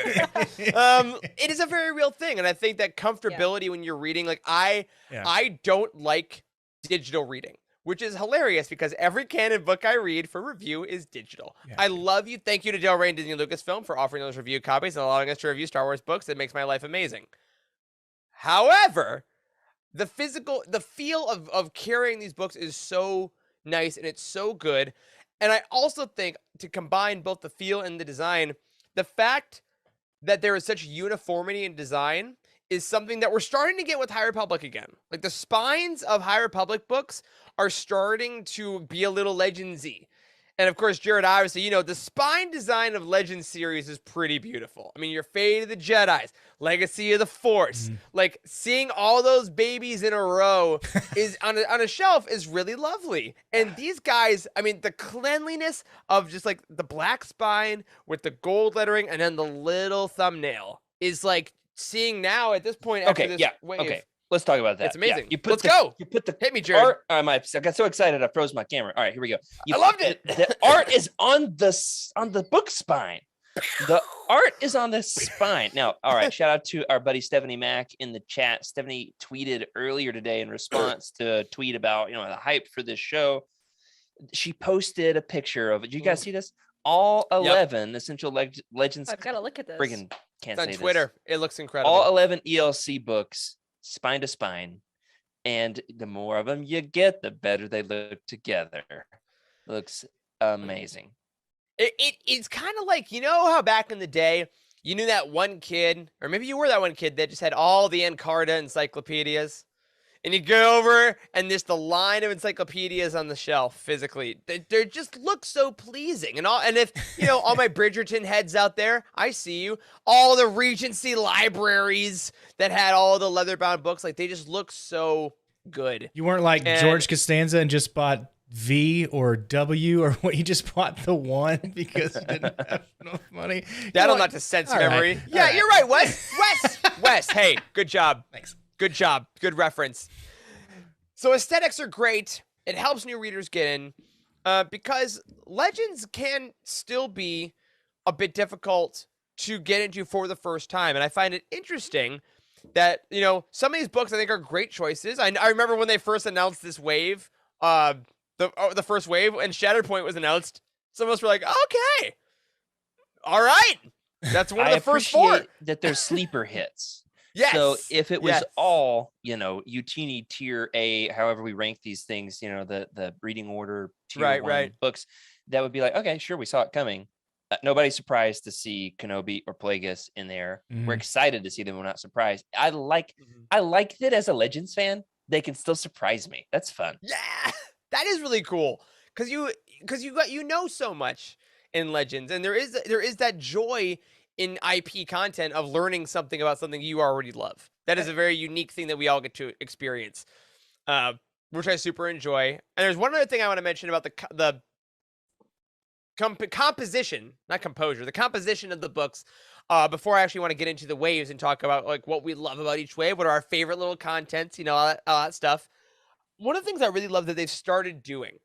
It is a very real thing, and I think that comfortability when you're reading, like I don't like digital reading, which is hilarious because every canon book I read for review is digital. Yeah. I love you. Thank you to Del Rey and Disney Lucasfilm for offering those review copies and allowing us to review Star Wars books. It makes my life amazing. However, the feel of carrying these books is so nice and it's so good. And I also think to combine both the feel and the design, the fact that there is such uniformity in design is something that we're starting to get with High Republic again. Like the spines of High Republic books are starting to be a little Legends-y. And of course, Jared, obviously, the spine design of Legends series is pretty beautiful. I mean, your Fate of the Jedis, Legacy of the Force, like seeing all those babies in a row is on a shelf is really lovely. And these guys, I mean, the cleanliness of just like the black spine with the gold lettering and then the little thumbnail is like seeing now at this point after this wave. Okay. Let's talk about that. It's amazing. Yeah, Let's go. You put the hit me, Jared. I got so excited I froze my camera. All right, here we go. I loved it. The art is on the book spine. The art is on the spine. Now, all right, shout out to our buddy Stephanie Mack in the chat. Stephanie tweeted earlier today in response to a tweet about, the hype for this show. She posted a picture of it. Did you guys see this? All 11 Essential Legends. I've got to look at this. Friggin' can't it's say on Twitter. This. It looks incredible. All 11 ELC books, spine to spine. And the more of them you get, the better they look together. Looks amazing. It's kind of like, how back in the day, you knew that one kid, or maybe you were that one kid that just had all the Encarta encyclopedias. and you go over, and there's the line of encyclopedias on the shelf physically. They just look so pleasing. And if, all my Bridgerton heads out there, I see you. All the Regency libraries that had all the leather-bound books, like, they just look so good. You weren't like George Costanza and just bought V or W, or what? You just bought the one because you didn't have enough money. That'll not to sense memory. Right. Yeah, you're right, Wes. Hey, good job. Thanks. Good job. Good reference. So aesthetics are great. It helps new readers get in because Legends can still be a bit difficult to get into for the first time. And I find it interesting that, some of these books I think are great choices. I remember when they first announced this wave, the first wave, and Shatterpoint was announced, some of us were like, okay, all right. That's one of the first four. appreciate that there's sleeper hits. Yes. So if it was Yes. all, Utini tier A, however we rank these things, the reading order tier Right, 1 right. books, that would be like, okay, sure, we saw it coming. Nobody's surprised to see Kenobi or Plagueis in there. We're excited to see them. We're not surprised. I like that as a Legends fan, they can still surprise me. That's fun. Yeah, that is really cool because you know so much in Legends, and there is that joy in IP content of learning something about something you already love. That is a very unique thing that we all get to experience, which I super enjoy. And there's one other thing I want to mention about the composition, not composure, the composition of the books. Before I actually want to get into the waves and talk about like what we love about each wave, what are our favorite little contents, all that stuff. One of the things I really love that they've started doing,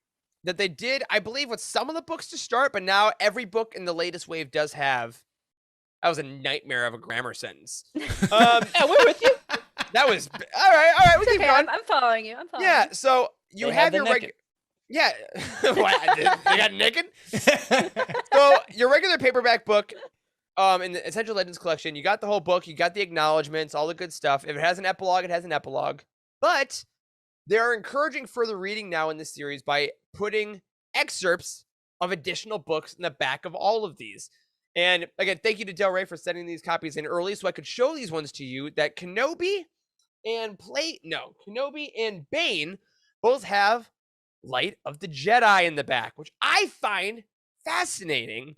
that they did, I believe, with some of the books to start, but now every book in the latest wave does have. That was a nightmare of a grammar sentence. Yeah, we're with you. That was all right. We It's keep okay. going. I'm following you. I'm following Yeah. you. So you They have have the your naked. Yeah. What, they got naked. So your regular paperback book, in the Essential Legends collection, you got the whole book, you got the acknowledgments, all the good stuff. If it has an epilogue, it has an epilogue. But they are encouraging further reading now in this series by putting excerpts of additional books in the back of all of these. And again, thank you to Del Rey for sending these copies in early so I could show these ones to you. That Kenobi and Bane both have Light of the Jedi in the back, which I find fascinating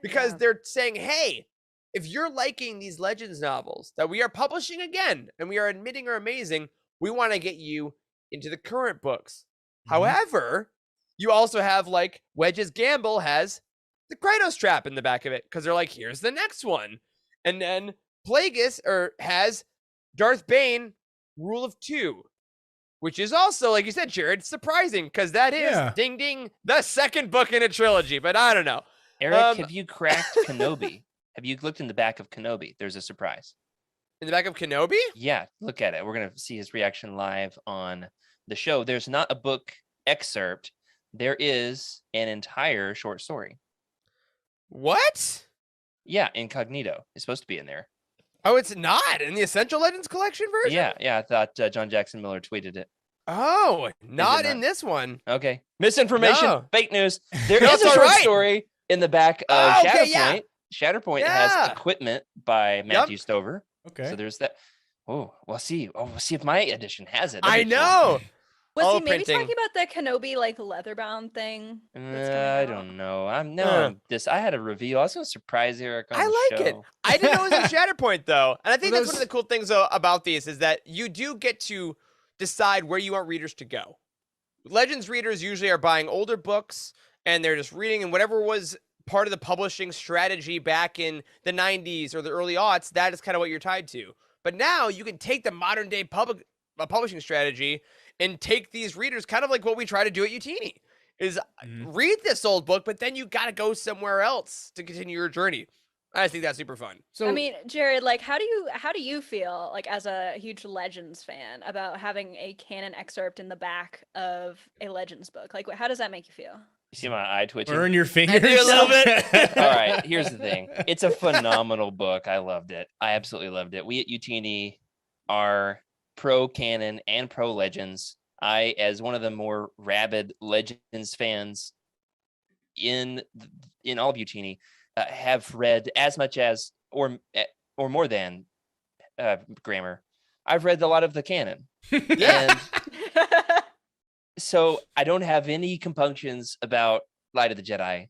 because they're saying, hey, if you're liking these Legends novels that we are publishing again and we are admitting are amazing, we want to get you into the current books. However, you also have like Wedge's Gamble has the Kratos trap in the back of it because they're like, here's the next one. And then Plagueis has Darth Bane Rule of Two, which is also, like you said, Jared, surprising because that is ding ding the second book in a trilogy. But I don't know. Eric, have you cracked Kenobi? Have you looked in the back of Kenobi? There's a surprise. In the back of Kenobi? Yeah, look at it. We're going to see his reaction live on the show. There's not a book excerpt. There is an entire short story. What? Yeah, Incognito is supposed to be in there. Oh, it's not in the Essential Legends collection version? Yeah. I thought John Jackson Miller tweeted it. Oh, not not? in this one. Okay. Misinformation. No. Fake news. There No, is it's a all short right. story in the back of Oh, okay, Shatterpoint. yeah. Shatterpoint Yeah. has Equipment by Matthew Stover. Okay. So there's that. Oh, we'll see. Oh, we'll see if my edition has it. I That'd be cool. know. Was All he maybe printing. talking about the Kenobi like leather-bound thing? that's coming I out? don't know. I had a reveal. I was gonna surprise Eric on I the like it. show. I didn't know it was in Shatterpoint though, and I think Well, that's one of the cool things about these is that you do get to decide where you want readers to go. Legends readers usually are buying older books and they're just reading, and whatever was part of the publishing strategy back in the 90s or the early aughts, that is kind of what you're tied to. But now you can take the modern day publishing strategy and take these readers, kind of like what we try to do at Utini, is read this old book, but then you got to go somewhere else to continue your journey. I think that's super fun. So I mean, Jared, like, how do you feel like as a huge Legends fan about having a canon excerpt in the back of a Legends book? Like, how does that make you feel? You see my eye twitching? burn your fingers do a little bit. All right, here's the thing. It's a phenomenal book. I loved it. I absolutely loved it. We at UTN are pro canon and pro Legends. I, as one of the more rabid Legends fans in all of UTN, have read as much as or more than Grammar. I've read a lot of the canon. And so I don't have any compunctions about Light of the Jedi.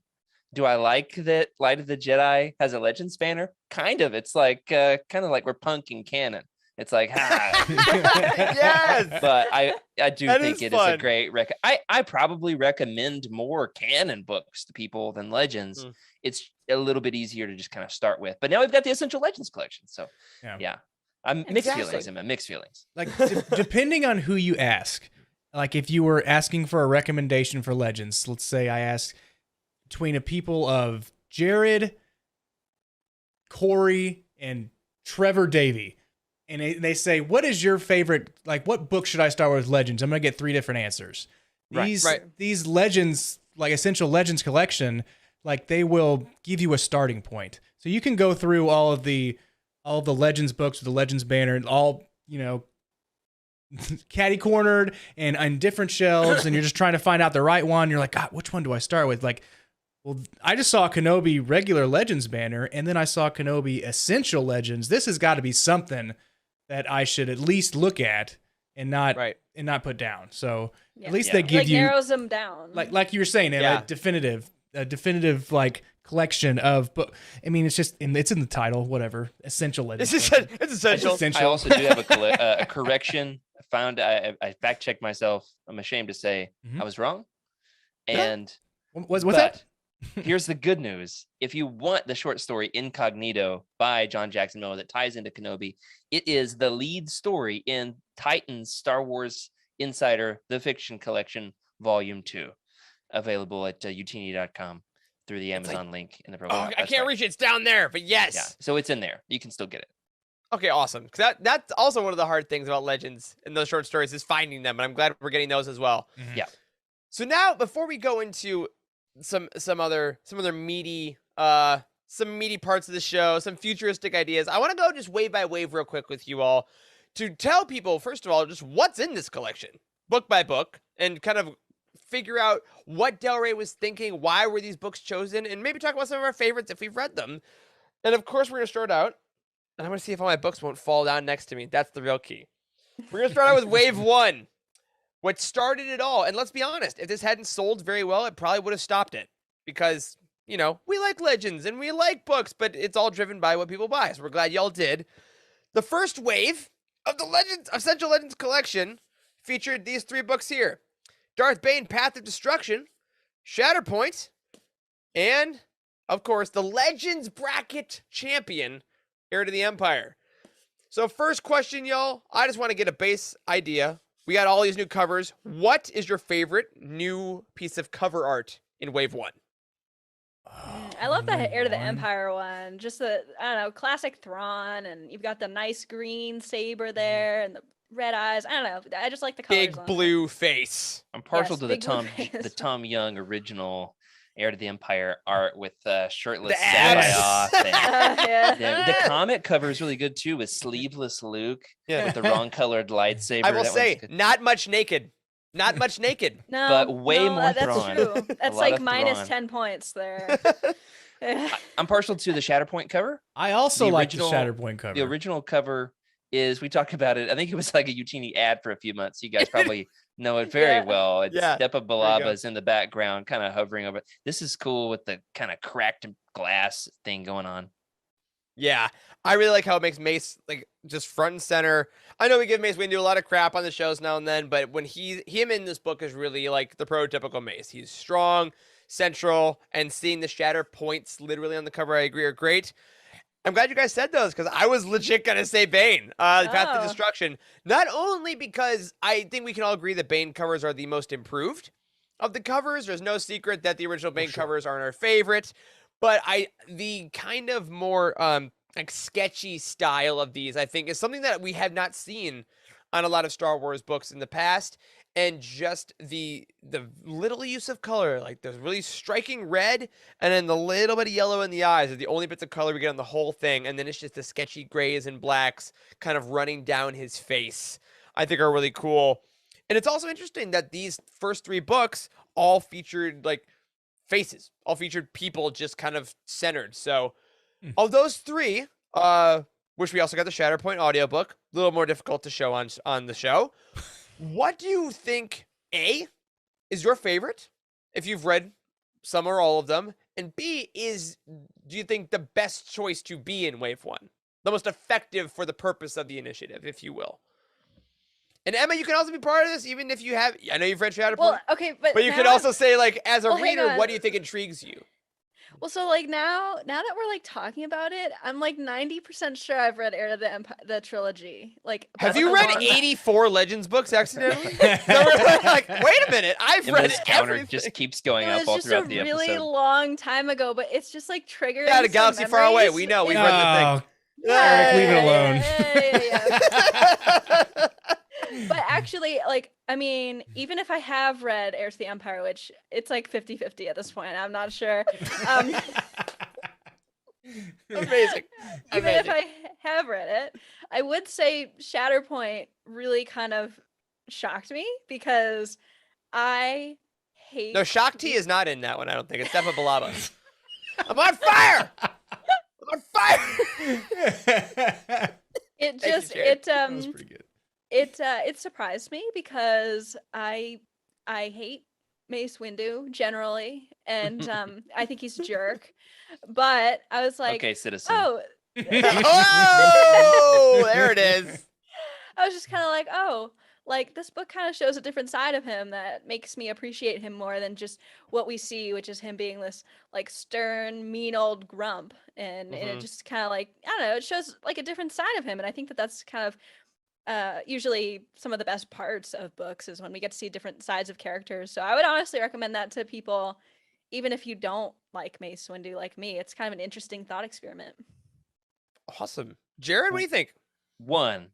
Do I like that Light of the Jedi has a Legends banner? Kind of. It's like kind of like we're punking canon. It's like, Yes. But I do That think is it is a fun. great I probably recommend more canon books to people than Legends. It's a little bit easier to just kind of start with. But now we've got the Essential Legends collection. So yeah. I'm mixed Exactly. feelings. I'm mixed feelings. Like depending on who you ask, like if you were asking for a recommendation for Legends, let's say I asked between a people of Jared, Corey, and Trevor Davey, and they say, what is your favorite, like what book should I start with Legends? I'm going to get 3 different answers. These Legends, like Essential Legends collection, like they will give you a starting point. So you can go through all of the Legends books with the Legends banner, all, catty cornered and on different shelves, and you're just trying to find out the right one. You're like, God, which one do I start with? Like, well, I just saw Kenobi regular Legends banner, and then I saw Kenobi Essential Legends. This has got to be something that I should at least look at and not put down. So at least they give you narrows them down. Like you were saying, a definitive like collection of, but I mean, it's just it's in the title, whatever. Essential Legends. It's essential. I also do have a correction. I fact checked myself. I'm ashamed to say I was wrong. And what's that? Here's the good news. If you want the short story Incognito by John Jackson Miller that ties into Kenobi, it is the lead story in Titan's Star Wars Insider, The Fiction Collection, Volume 2, available at utini.com through the Amazon link in the profile. I can't reach it. It's down there, but yes. Yeah, so it's in there. You can still get it. Okay, awesome. 'Cause that's also one of the hard things about Legends and those short stories is finding them, and I'm glad we're getting those as well. Yeah. So now, before we go into some other meaty parts of the show, some futuristic ideas, I want to go just wave by wave real quick with you all to tell people, first of all, just what's in this collection, book by book, and kind of figure out what Del Rey was thinking, why were these books chosen, and maybe talk about some of our favorites if we've read them. And of course, we're going to start out, and I'm going to see if all my books won't fall down next to me. That's the real key. We're going to start out with Wave 1. What started it all, and let's be honest, if this hadn't sold very well, it probably would have stopped it. Because, we like Legends, and we like books, but it's all driven by what people buy, so we're glad y'all did. The first wave of the Essential Legends collection featured these 3 books here. Darth Bane, Path of Destruction, Shatterpoint, and, of course, the Legends Bracket Champion, Heir to the Empire. So first question, y'all, I just want to get a base idea. We got all these new covers. What is your favorite new piece of cover art in Wave 1? I love the Heir to the Empire one. Just the, classic Thrawn, and you've got the nice green saber there, and the red eyes. I don't know. I just like the colors. Big blue face. I'm partial to the big blue the Tom Young original Heir to the Empire art with shirtless The abs. off. And Yeah. the comic cover is really good too, with sleeveless Luke with the wrong colored lightsaber. I will That say, one's good. not much naked. Not much naked. No, But way more that's Thrawn. true. A That's lot like of minus Thrawn. 10 points there. I'm partial to the Shatterpoint cover. I also The like the original- Shatterpoint cover. The original cover is, we talked about it, I think it was like a Utini ad for a few months. You guys probably know it very Yeah. well. It's Yeah, Depa there you go. Balaba's in the background, kind of hovering over. This is cool with the kind of cracked glass thing going on. Yeah, I really like how it makes Mace like just front and center. I know we give Mace Windu a lot of crap on the shows now and then, but when him in this book is really like the prototypical Mace. He's strong, central, and seeing the shatter points literally on the cover, I agree, are great. I'm glad you guys said those because I was legit gonna say Bane, the Path to Oh. Destruction. Not only because I think we can all agree that Bane covers are the most improved of the covers. There's no secret that the original Bane covers aren't our favorite, but the kind of more like sketchy style of these, I think, is something that we have not seen on a lot of Star Wars books in the past. And just the little use of color, like the really striking red, and then the little bit of yellow in the eyes are the only bits of color we get on the whole thing. And then it's just the sketchy grays and blacks kind of running down his face, I think are really cool. And it's also interesting that these first 3 books all featured like faces, all featured people just kind of centered. So of those 3, which we also got the Shatterpoint audiobook, a little more difficult to show on the show. What do you think, A, is your favorite, if you've read some or all of them, and B, do you think the best choice to be in Wave 1? The most effective for the purpose of the initiative, if you will. And Emma, you can also be part of this, even if you have, I know you've read Shatterpoint. Well, okay, but you now could also say, like, as a Well, hang reader, on. what do you think intrigues you? Well, so like now that we're like talking about it, I'm like 90% sure I've read Heir of the Empire, the trilogy. Like, Have but you the read one- 84 Legends books accidentally? So we're like, wait a minute, I've And read this counter everything. just keeps going It up was all just a throughout the really episode. long time ago, but it's just like triggering. Yeah, the some galaxy far away. memories We know. We've in- read the thing. Oh, Eric, leave it alone. Yeah. But actually, like, I mean, even if I have read Heirs to the Empire, which it's like 50-50 at this point, I'm not sure. Amazing. Even if I have read it, I would say Shatterpoint really kind of shocked me because I hate. No, Shakti is not in that one, I don't think. It's definitely Balaba. I'm on fire! I'm on fire! It Thank you, just Jared. That was pretty good. it surprised me because I hate Mace Windu generally, and I think he's a jerk. But I was like, Okay, citizen. oh, Oh, there it is. I was just kind of like, oh, like this book kind of shows a different side of him that makes me appreciate him more than just what we see, which is him being this like stern, mean old grump, and it just kind of like, I don't know, it shows like a different side of him, and I think that that's kind of usually some of the best parts of books is when we get to see different sides of characters. So I would honestly recommend that to people, even if you don't like Mace Windu like me. It's kind of an interesting thought experiment. Awesome. Jared, what do you think? One,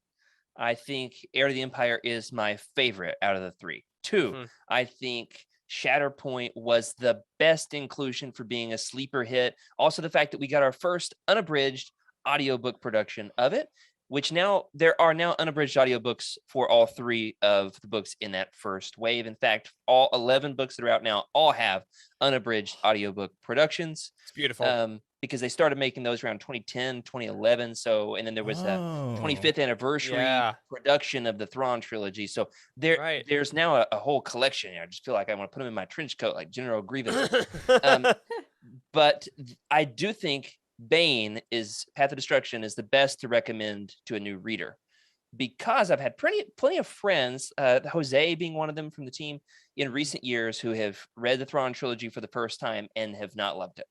I think Heir to the Empire is my favorite out of the three. Two, I think Shatterpoint was the best inclusion for being a sleeper hit. Also, the fact that we got our first unabridged audiobook production of it, which now there are now unabridged audiobooks for all three of the books in that first wave. In fact, all 11 books that are out now all have unabridged audiobook productions. It's beautiful. Because they started making those around 2010, 2011. So, and then there was the 25th anniversary production of the Thrawn trilogy. So there's now a whole collection. I just feel like I want to put them in my trench coat like General Grievous. But I do think Bane is Path of Destruction is the best to recommend to a new reader, because I've had plenty of friends, Jose being one of them from the team in recent years, who have read the Thrawn trilogy for the first time and have not loved it.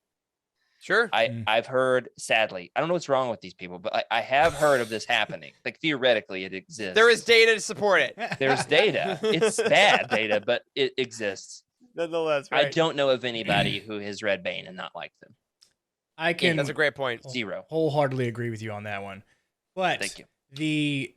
Sure. I've heard, sadly, I don't know what's wrong with these people, but I have heard of this happening. Like, theoretically, it exists. There is data to support it. There's data. It's bad data, but it exists. Nonetheless, right. I don't know of anybody who has read Bane and not liked them. I can. That's a great point. Zero. Wholeheartedly agree with you on that one. But Thank you. the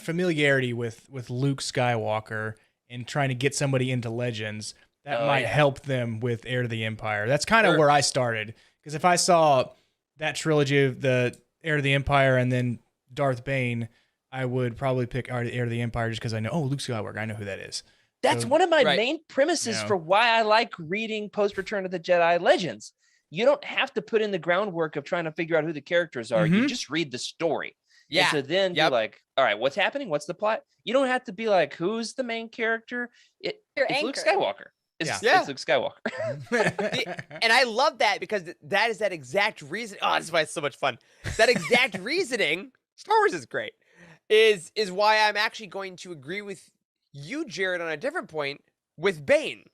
familiarity with Luke Skywalker and trying to get somebody into Legends, that might help them with Heir to the Empire. That's kind of where I started. Because if I saw that trilogy of the Heir to the Empire and then Darth Bane, I would probably pick Heir to the Empire just because I know, Luke Skywalker, I know who that is. That's So- one of my main premises Yeah. for why I like reading post Return of the Jedi Legends. You don't have to put in the groundwork of trying to figure out who the characters are. You just read the story. Yeah. And so then you're like, all right, what's happening? What's the plot? You don't have to be like, who's the main character? It's Luke anchored. Skywalker. It's Luke Skywalker. And I love that because that is that exact reason. Oh, that's why it's so much fun. That exact reasoning, Star Wars is great, is why I'm actually going to agree with you, Jared, on a different point with Bane.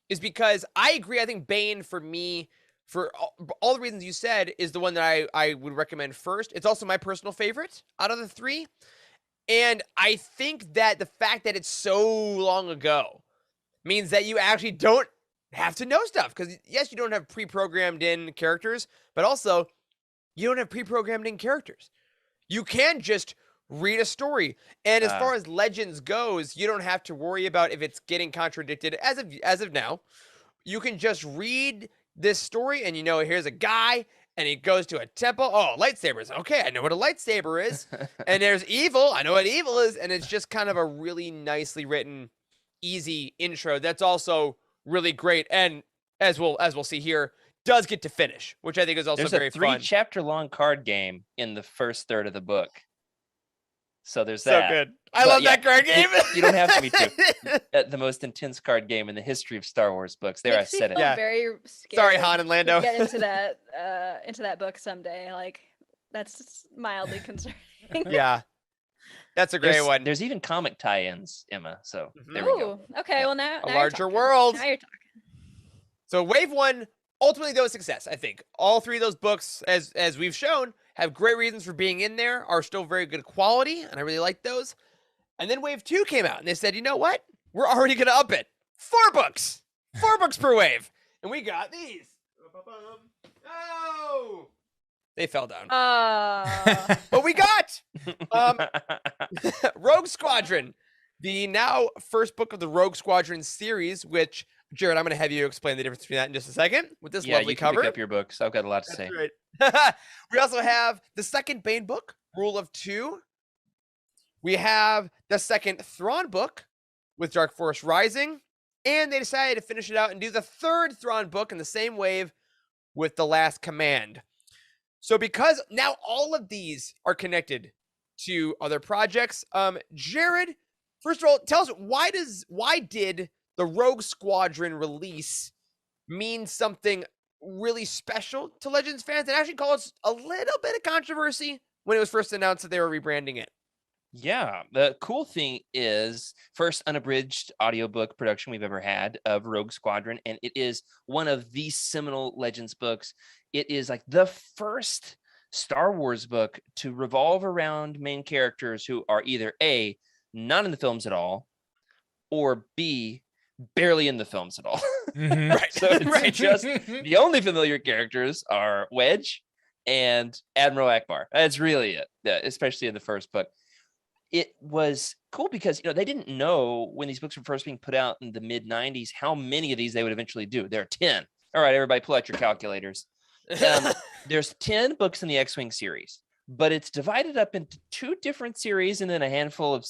Is because I agree. I think Bane, for me, for all the reasons you said, is the one that I would recommend first. It's also my personal favorite out of the three. And I think that the fact that it's so long ago means that you actually don't have to know stuff. Because, yes, you don't have pre-programmed in characters, but also you don't have pre-programmed in characters. You can just read a story. And as far as Legends goes, you don't have to worry about if it's getting contradicted as of now. You can just read this story and here's a guy and he goes to a temple. Oh, lightsabers. Okay, I know what a lightsaber is. And there's evil. I know what evil is. And it's just kind of a really nicely written, easy intro that's also really great. And as we'll see here, does get to finish, which I think is also There's very a fun. 3-chapter long card game in the first third of the book. So there's So that. good. I But love yeah, that card game. You don't have to be too. The most intense card game in the history of Star Wars books. There, I Makes me said it. feel Yeah. very scared. Sorry, Han and to Lando. get into that book someday. Like that's mildly concerning. Yeah. That's a great There's, one. there's even comic tie-ins, Emma. So there we go. Ooh, okay. Well, now A you're larger talking. world. Now you're talking. So wave one, ultimately though, a success, I think. All three of those books, as we've shown, have great reasons for being in there, are still very good quality, and I really like those. And then wave two came out, and they said, you know what? We're already going to up it. 4 books. 4 books per wave. And we got these. Oh! They fell down. But we got Rogue Squadron, the now first book of the Rogue Squadron series, which, Jared, I'm going to have you explain the difference between that in just a second with this Yeah, lovely you can cover. pick up your books. I've got a lot to say. That's right. We also have the second Bane book, Rule of Two. We have the second Thrawn book with Dark Force Rising. And they decided to finish it out and do the third Thrawn book in the same wave with The Last Command. So because now all of these are connected to other projects, Jared, first of all, tell us why did the Rogue Squadron release mean something really special to Legends fans and actually caused a little bit of controversy when it was first announced that they were rebranding it? Yeah, the cool thing is first unabridged audiobook production we've ever had of Rogue Squadron, and it is one of the seminal Legends books. It is like the first Star Wars book to revolve around main characters who are either A, not in the films at all, or B, barely in the films at all. Right. So it's just the only familiar characters are Wedge and Admiral Akbar. That's really it, especially in the first book. It was cool because, they didn't know when these books were first being put out in the mid 90s, how many of these they would eventually do. There are 10. All right, everybody pull out your calculators. There's 10 books in the X-Wing series, but it's divided up into 2 different series and then a handful of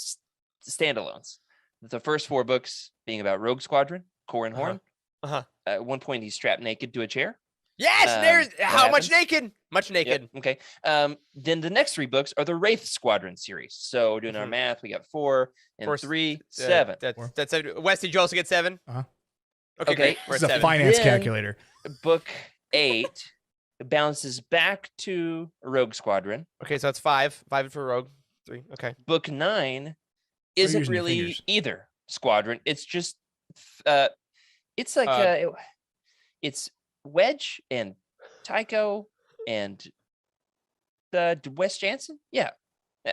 standalones. The first 4 books being about Rogue Squadron, Core and Horn. At one point, he's strapped naked to a chair. Yes, there's how much happens? naked? Much naked. Yep, okay. Then the next 3 books are the Wraith Squadron series. So doing our math, we got 4 and 4, 3, 7. That's Wes, did you also get 7? Uh-huh. Okay, great. We're This at is a 7. finance Then- calculator. Book 8 bounces back to Rogue Squadron. Okay, so that's 5. 5 for Rogue. 3. Okay. Book 9 isn't using your really fingers? either Squadron. It's just it's like it's Wedge and Tycho and Wes Jansen. Yeah,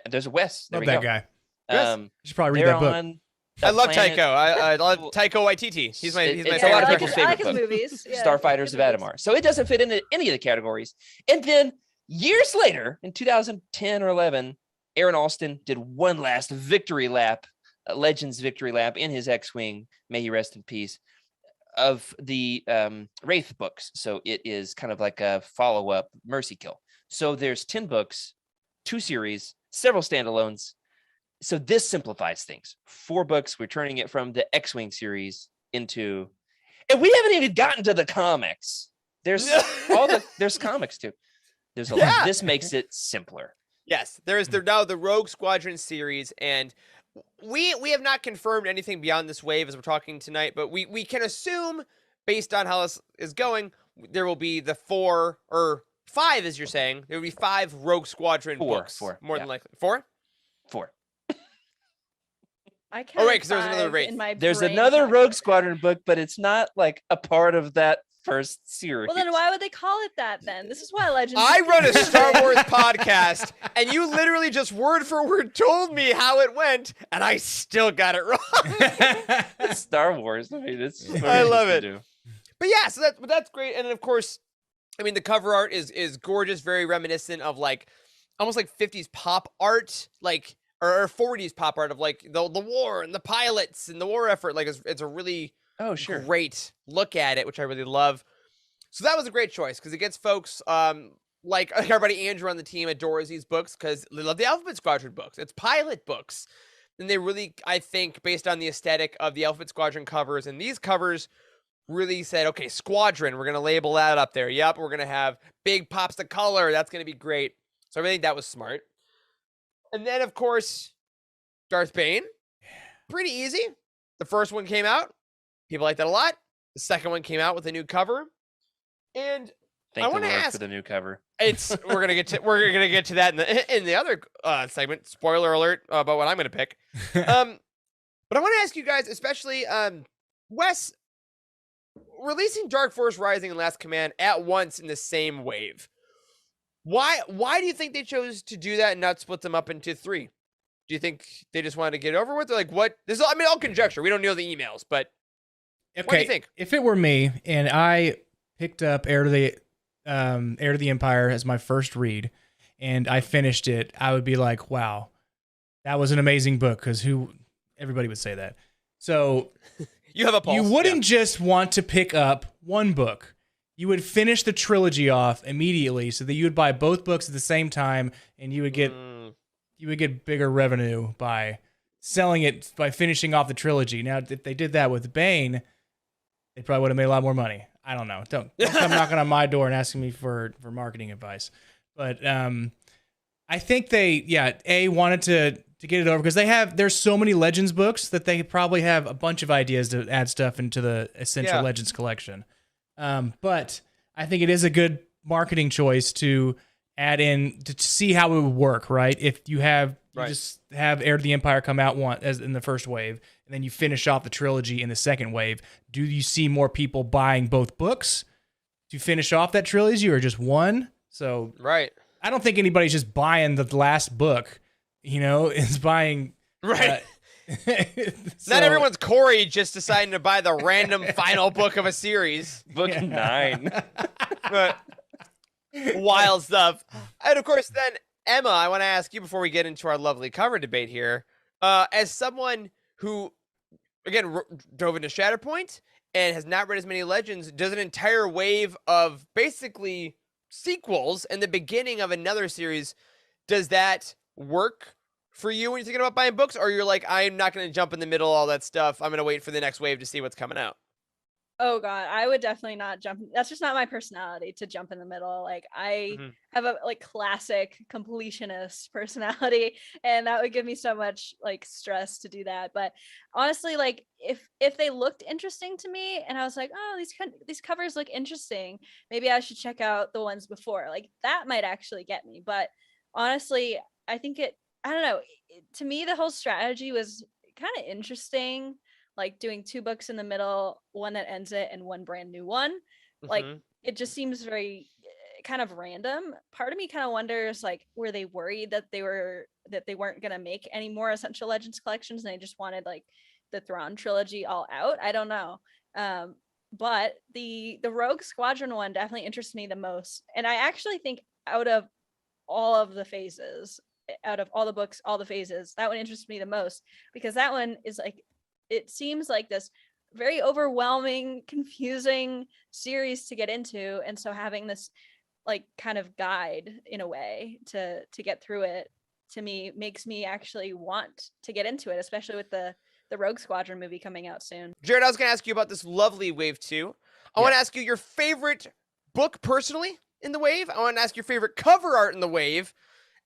there's a Wes. There Love we that go. guy. Yes. You should probably read They're that book. on I a love planet- Tycho. I love Tycho Waititi. He's my It's favorite a lot of I like people's his, I like his favorite book. movies. Yeah, Starfighters good of movies. Adamar. So it doesn't fit into any of the categories. And then years later, in 2010 or 11, Aaron Alston did one last victory lap, Legends victory lap in his X-Wing, may he rest in peace, of the Wraith books. So it is kind of like a follow-up Mercy Kill. So there's 10 books, 2 series, several standalones. So this simplifies things. 4 books, we're turning it from the X-Wing series into, and we haven't even gotten to the comics. There's there's comics too. There's a lot. This makes it simpler. Yes, there is now the Rogue Squadron series, and we have not confirmed anything beyond this wave as we're talking tonight, but we can assume, based on how this is going, there will be the 4 or 5, as you're saying. There will be 5 Rogue Squadron books. 4, More yeah. than likely. 4? 4. I Oh, right, counted 'cause there was another 5 Wraith. in my There's brain another time. Rogue Squadron book, but it's not like a part of that first series. Well, then why would they call it that then? This is why Legends. I is run a confusing. Star Wars podcast, and you literally just word for word told me how it went, and I still got it wrong. It's Star Wars. I mean, it's what I you're love supposed it. to do. But yeah, so that's great. And then of course, I mean, the cover art is gorgeous, very reminiscent of like almost like 50s pop art, like or 40s pop art of like the war and the pilots and the war effort. Like it's a really Oh, sure. great look at it, which I really love. So that was a great choice because it gets folks like our buddy Andrew on the team adores these books because they love the Alphabet Squadron books. It's pilot books. And they really, I think, based on the aesthetic of the Alphabet Squadron covers and these covers, really said, okay, Squadron, we're going to label that up there. Yep, we're going to have big pops of color. That's going to be great. So I really think that was smart. And then, of course, Darth Bane. Pretty easy. The first one came out. People liked that a lot. The second one came out with a new cover. And Thank I the want to Lord ask, for the new cover. we're gonna get to that in the other segment. Spoiler alert about what I'm gonna pick. But I want to ask you guys, especially Wes, releasing Dark Force Rising and Last Command at once in the same wave. Why do you think they chose to do that and not split them up into 3? Do you think they just wanted to get it over with? Or like what? This is, I mean, all conjecture. We don't know the emails, but what do you think? If it were me and I picked up Heir to the Empire as my first read, and I finished it, I would be like, "Wow, that was an amazing book." Because everybody would say that. So you have a pulse. You wouldn't just want to pick up one book. You would finish the trilogy off immediately, so that you would buy both books at the same time, and you would get bigger revenue by selling it by finishing off the trilogy. Now, if they did that with Bane, they probably would have made a lot more money. I don't know. Don't come knocking on my door and asking me for marketing advice. But I think they wanted to get it over because there's so many Legends books that they probably have a bunch of ideas to add stuff into the Essential Legends collection. But I think it is a good marketing choice to add in to see how it would work, right? If you just have Heir to the Empire come out as in the first wave, and then you finish off the trilogy in the second wave, do you see more people buying both books to finish off that trilogy or just one? So I don't think anybody's just buying the last book, is buying Not everyone's Corey just deciding to buy the random final book of a series. Book 9. But wild stuff. And of course, then Emma, I want to ask you before we get into our lovely cover debate here, as someone who, again, dove into Shatterpoint and has not read as many Legends, does an entire wave of basically sequels and the beginning of another series. Does that work for you when you're thinking about buying books, or you're like, I'm not going to jump in the middle of all that stuff. I'm going to wait for the next wave to see what's coming out? Oh God, I would definitely not jump. That's just not my personality to jump in the middle. Like I have a classic completionist personality, and that would give me so much stress to do that. But honestly, if they looked interesting to me and I was like, oh, these covers look interesting, maybe I should check out the ones before. That might actually get me. But honestly, I think I don't know. To me, the whole strategy was kind of interesting. Doing 2 books in the middle, one that ends it and one brand new one. It just seems very kind of random. Part of me kind of wonders, were they worried that they weren't going to make any more Essential Legends collections and they just wanted the Thrawn trilogy all out? I don't know. But the Rogue Squadron one definitely interests me the most. And I actually think out of all the books, all the phases, that one interests me the most, because that one is it seems like this very overwhelming, confusing series to get into. And so having this kind of guide in a way to get through it, to me, makes me actually want to get into it, especially with the Rogue Squadron movie coming out soon. Jared, I was going to ask you about this lovely Wave 2. I want to ask you your favorite book personally in the Wave. I want to ask your favorite cover art in the Wave.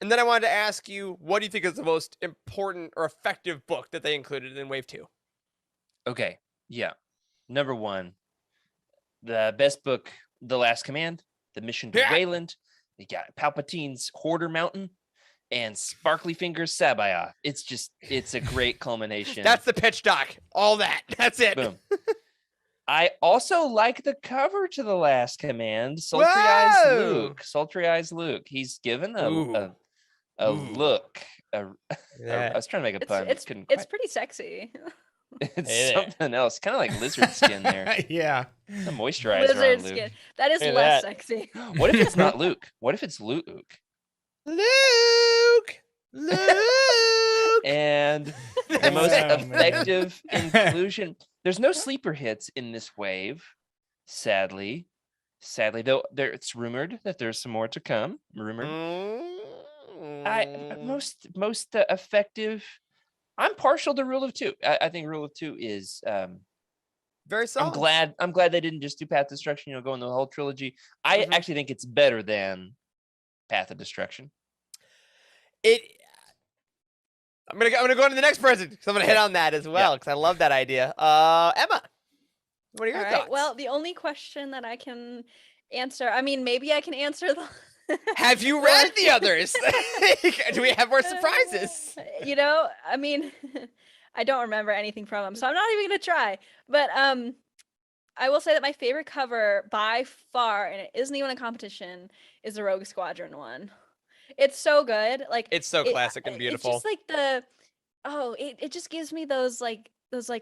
And then I wanted to ask you, what do you think is the most important or effective book that they included in Wave 2? Okay, yeah. Number 1, the best book, The Last Command, The Mission to Wayland. You got Palpatine's Hoarder Mountain and Sparkly Fingers Sabayoth. It's a great culmination. That's the pitch, Doc. All that. That's it. Boom. I also like the cover to The Last Command. Sultry Eyes Luke. He's given a look. I was trying to make a pun. It's pretty sexy. It's something else, kind of like lizard skin there. Yeah, the moisturizer lizard on Luke. Skin. That is less sexy. What if it's not Luke? What if it's Luke? And the most effective inclusion. There's no sleeper hits in this wave, sadly. Though it's rumored that there's some more to come. Most effective. I'm partial to Rule of 2. I think Rule of 2 is Very solid. I'm glad they didn't just do Path of Destruction, go in the whole trilogy. I actually think it's better than Path of Destruction. I'm gonna go into the next person because I'm gonna hit on that as well because I love that idea. Emma, what are your thoughts? Well, the only question that I can answer, I mean, maybe I can answer the. Have you read the others? Do we have more surprises? I mean, I don't remember anything from them, so I'm not even gonna try. But I will say that my favorite cover by far, and it isn't even a competition, is the Rogue Squadron one. It's so good. Like it's so classic and beautiful. It's just like it just gives me those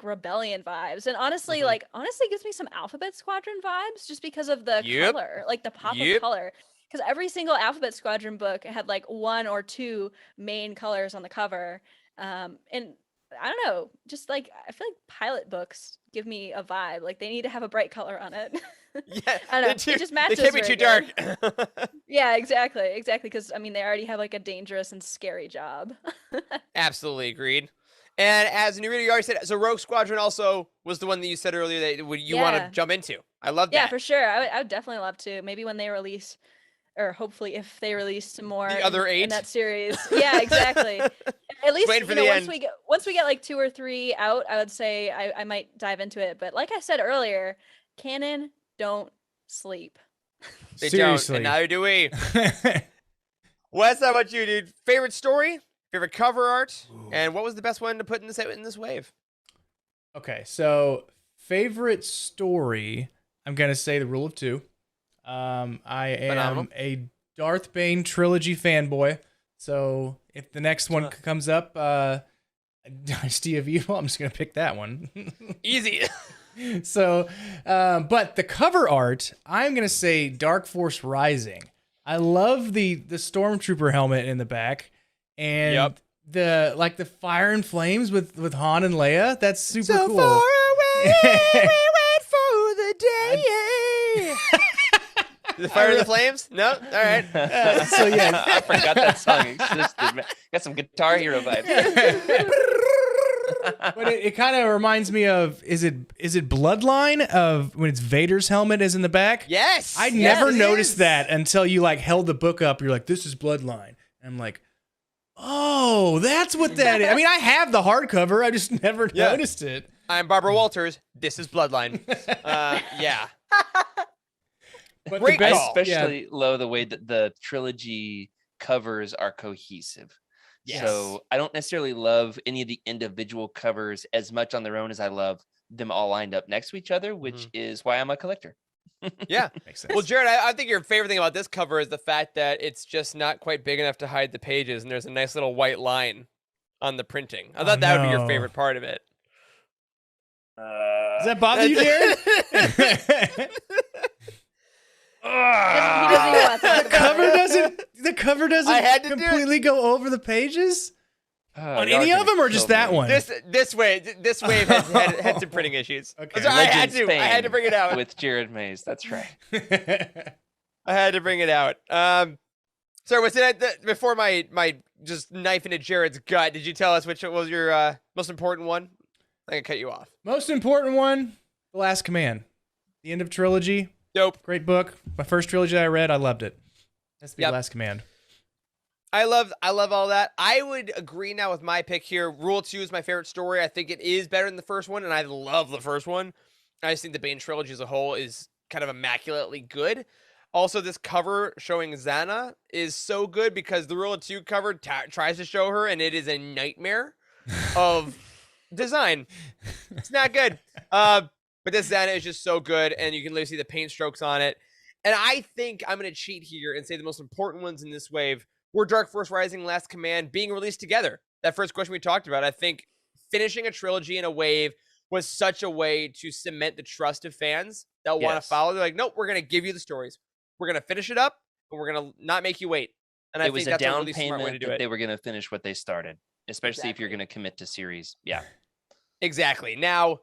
rebellion vibes, and honestly gives me some Alphabet Squadron vibes just because of the color, like the pop of color. Because every single Alphabet Squadron book had like one or two main colors on the cover, and I don't know, just like I feel like pilot books give me a vibe. Like they need to have a bright color on it. Yeah, I don't know. It just matches. They can't be too dark. Yeah, exactly. Because I mean, they already have like a dangerous and scary job. Absolutely agreed. And as a new reader, you already said so. Rogue Squadron also was the one that you said earlier that you want to jump into. I love that. Yeah, for sure. I would definitely love to. Maybe when they release, or hopefully if they release some more the other 8 in that series. Yeah, exactly. At least waiting for the end. once we get like 2 or 3 out, I would say I might dive into it. But like I said earlier, canon don't sleep. They Seriously. don't, and neither do we. Wes, how about you, dude? Favorite story, favorite cover art, and what was the best one to put in this wave? Okay, so favorite story, I'm gonna say The Rule of Two. I am a Darth Bane trilogy fanboy, so if the next one comes up, Dynasty of Evil, I'm just gonna pick that one. Easy. So, but the cover art, I'm gonna say Dark Force Rising. I love the Stormtrooper helmet in the back, and the fire and flames with Han and Leia. That's super cool. So far away, we wait for the day. The fire and the flames? No, all right. So yeah, I forgot that song existed. Man. Got some Guitar Hero vibes. But it kind of reminds me of is it Bloodline of when it's Vader's helmet is in the back? Yes. I never noticed that until you like held the book up. You're like, this is Bloodline. And I'm like, oh, that's what that is. I mean, I have the hardcover. I just never noticed it. I'm Barbara Walters. This is Bloodline. Yeah. But Great the best, call. Especially love the way that the trilogy covers are cohesive. Yes. So I don't necessarily love any of the individual covers as much on their own as I love them all lined up next to each other, which is why I'm a collector. Yeah. Makes sense. Well, Jared, I think your favorite thing about this cover is the fact that it's just not quite big enough to hide the pages, and there's a nice little white line on the printing. I thought that would be your favorite part of it. Does that bother you, Jared? The cover doesn't I had to completely go over the pages on y'all any are of them, or just kill that me. one. This wave had some printing issues. Okay. So I had Legends to Fame bring it out. with Jared Mays. That's right. I had to bring it out. Sorry, was it before my just knife into Jared's gut? Did you tell us which was your most important one? I think I cut you off. Most important one, The Last Command, the end of trilogy. Dope. Great book. My first trilogy I read, I loved it. That's The Last Command. I love all that. I would agree now with my pick here. Rule 2 is my favorite story. I think it is better than the first one, and I love the first one. I just think the Bane trilogy as a whole is kind of immaculately good. Also, this cover showing Xana is so good because the Rule of 2 cover tries to show her, and it is a nightmare of design. It's not good. But this Xana is just so good, and you can literally see the paint strokes on it. And I think I'm going to cheat here and say the most important ones in this wave were Dark Force Rising, Last Command being released together. That first question we talked about, I think finishing a trilogy in a wave was such a way to cement the trust of fans that want to follow. They're like, nope, we're going to give you the stories. We're going to finish it up, and we're going to not make you wait. And I think that's a really smart way to do it. They were going to finish what they started, especially if you're going to commit to series. Yeah. Exactly. Now,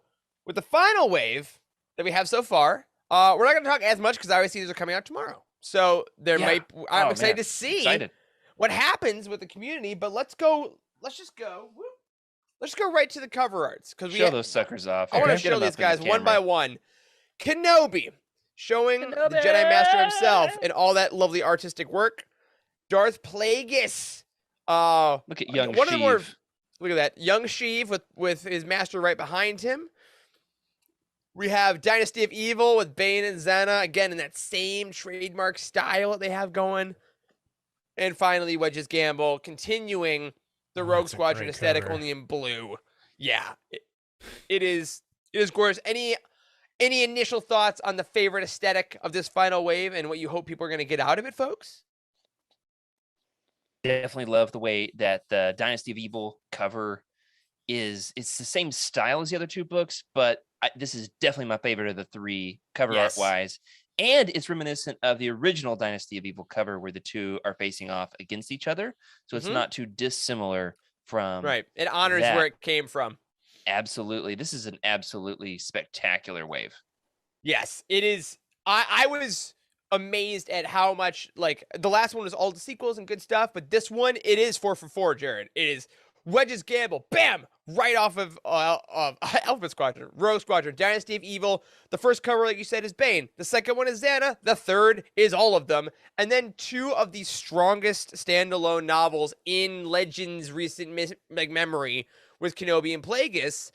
with the final wave that we have so far, we're not going to talk as much because I always see these are coming out tomorrow. So I'm excited to see what happens with the community. But let's just go let's go right to the cover arts because Show those suckers off. I want to Get show 'em these up in the guys one by camera. one. Kenobi, showing the Jedi Master himself and all that lovely artistic work. Darth Plagueis. Look at young one of the more. Sheev. Look at that, young Sheev with his master right behind him. We have Dynasty of Evil with Bane and Zena, again in that same trademark style that they have going. And finally, Wedge's Gamble, continuing the Rogue that's a Squadron great aesthetic, cover. only in blue. Yeah, it is gorgeous. Any initial thoughts on the favorite aesthetic of this final wave and what you hope people are going to get out of it, folks? Definitely love the way that the Dynasty of Evil cover it's the same style as the other two books, but this is definitely my favorite of the three cover art wise. And it's reminiscent of the original Dynasty of Evil cover where the two are facing off against each other. So it's not too dissimilar from Right. It honors that. where it came from. Absolutely. This is an absolutely spectacular wave. Yes, it is. I was amazed at how much, like, the last one was all the sequels and good stuff, but this one, it is 4 for 4, Jared. It is Wedge's Gamble, bam, right off of Alpha Squadron, Rogue Squadron, Dynasty of Evil. The first cover, like you said, is Bane. The second one is Xana. The third is all of them. And then two of the strongest standalone novels in Legends' recent memory with Kenobi and Plagueis.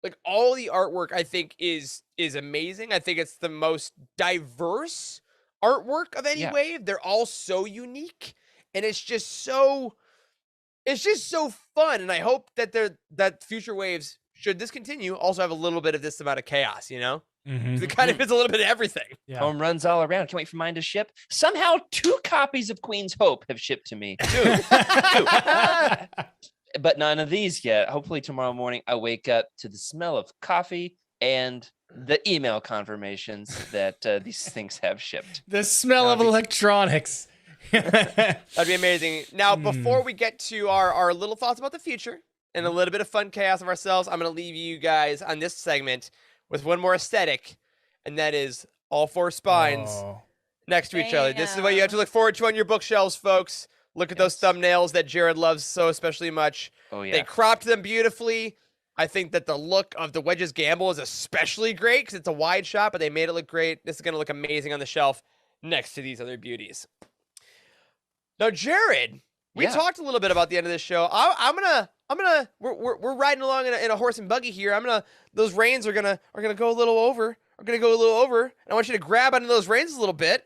Like, all the artwork, I think, is amazing. I think it's the most diverse artwork of any wave. They're all so unique, and it's just so fun. And I hope that future waves, should this continue, also have a little bit of this amount of chaos, you know? Mhm. It kind of is a little bit of everything. Yeah. Home runs all around. Can't wait for mine to ship. Somehow 2 copies of Queen's Hope have shipped to me. 2. But none of these yet. Hopefully tomorrow morning I wake up to the smell of coffee and the email confirmations that these things have shipped. The smell of electronics. That'd be amazing. Now, before we get to our little thoughts about the future and a little bit of fun chaos of ourselves, I'm going to leave you guys on this segment with one more aesthetic, and that is all 4 spines next to each other. This is what you have to look forward to on your bookshelves, folks. Look at those thumbnails that Jared loves so especially much. Oh, yeah. They cropped them beautifully. I think that the look of the Wedge's Gamble is especially great because it's a wide shot, but they made it look great. This is going to look amazing on the shelf next to these other beauties. Now, Jared, we talked a little bit about the end of this show. We're riding along in a horse and buggy here. Those reins are gonna go a little over. And I want you to grab onto those reins a little bit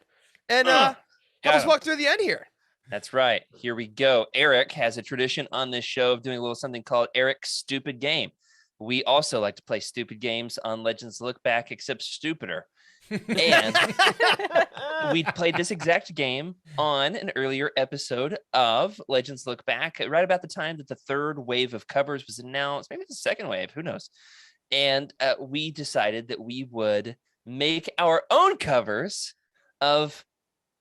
and help us walk through the end here. That's right. Here we go. Eric has a tradition on this show of doing a little something called Eric's Stupid Game. We also like to play stupid games on Legends Look Back, except stupider. And we played this exact game on an earlier episode of Legends Look Back, right about the time that the third wave of covers was announced. Maybe the second wave, who knows? And we decided that we would make our own covers of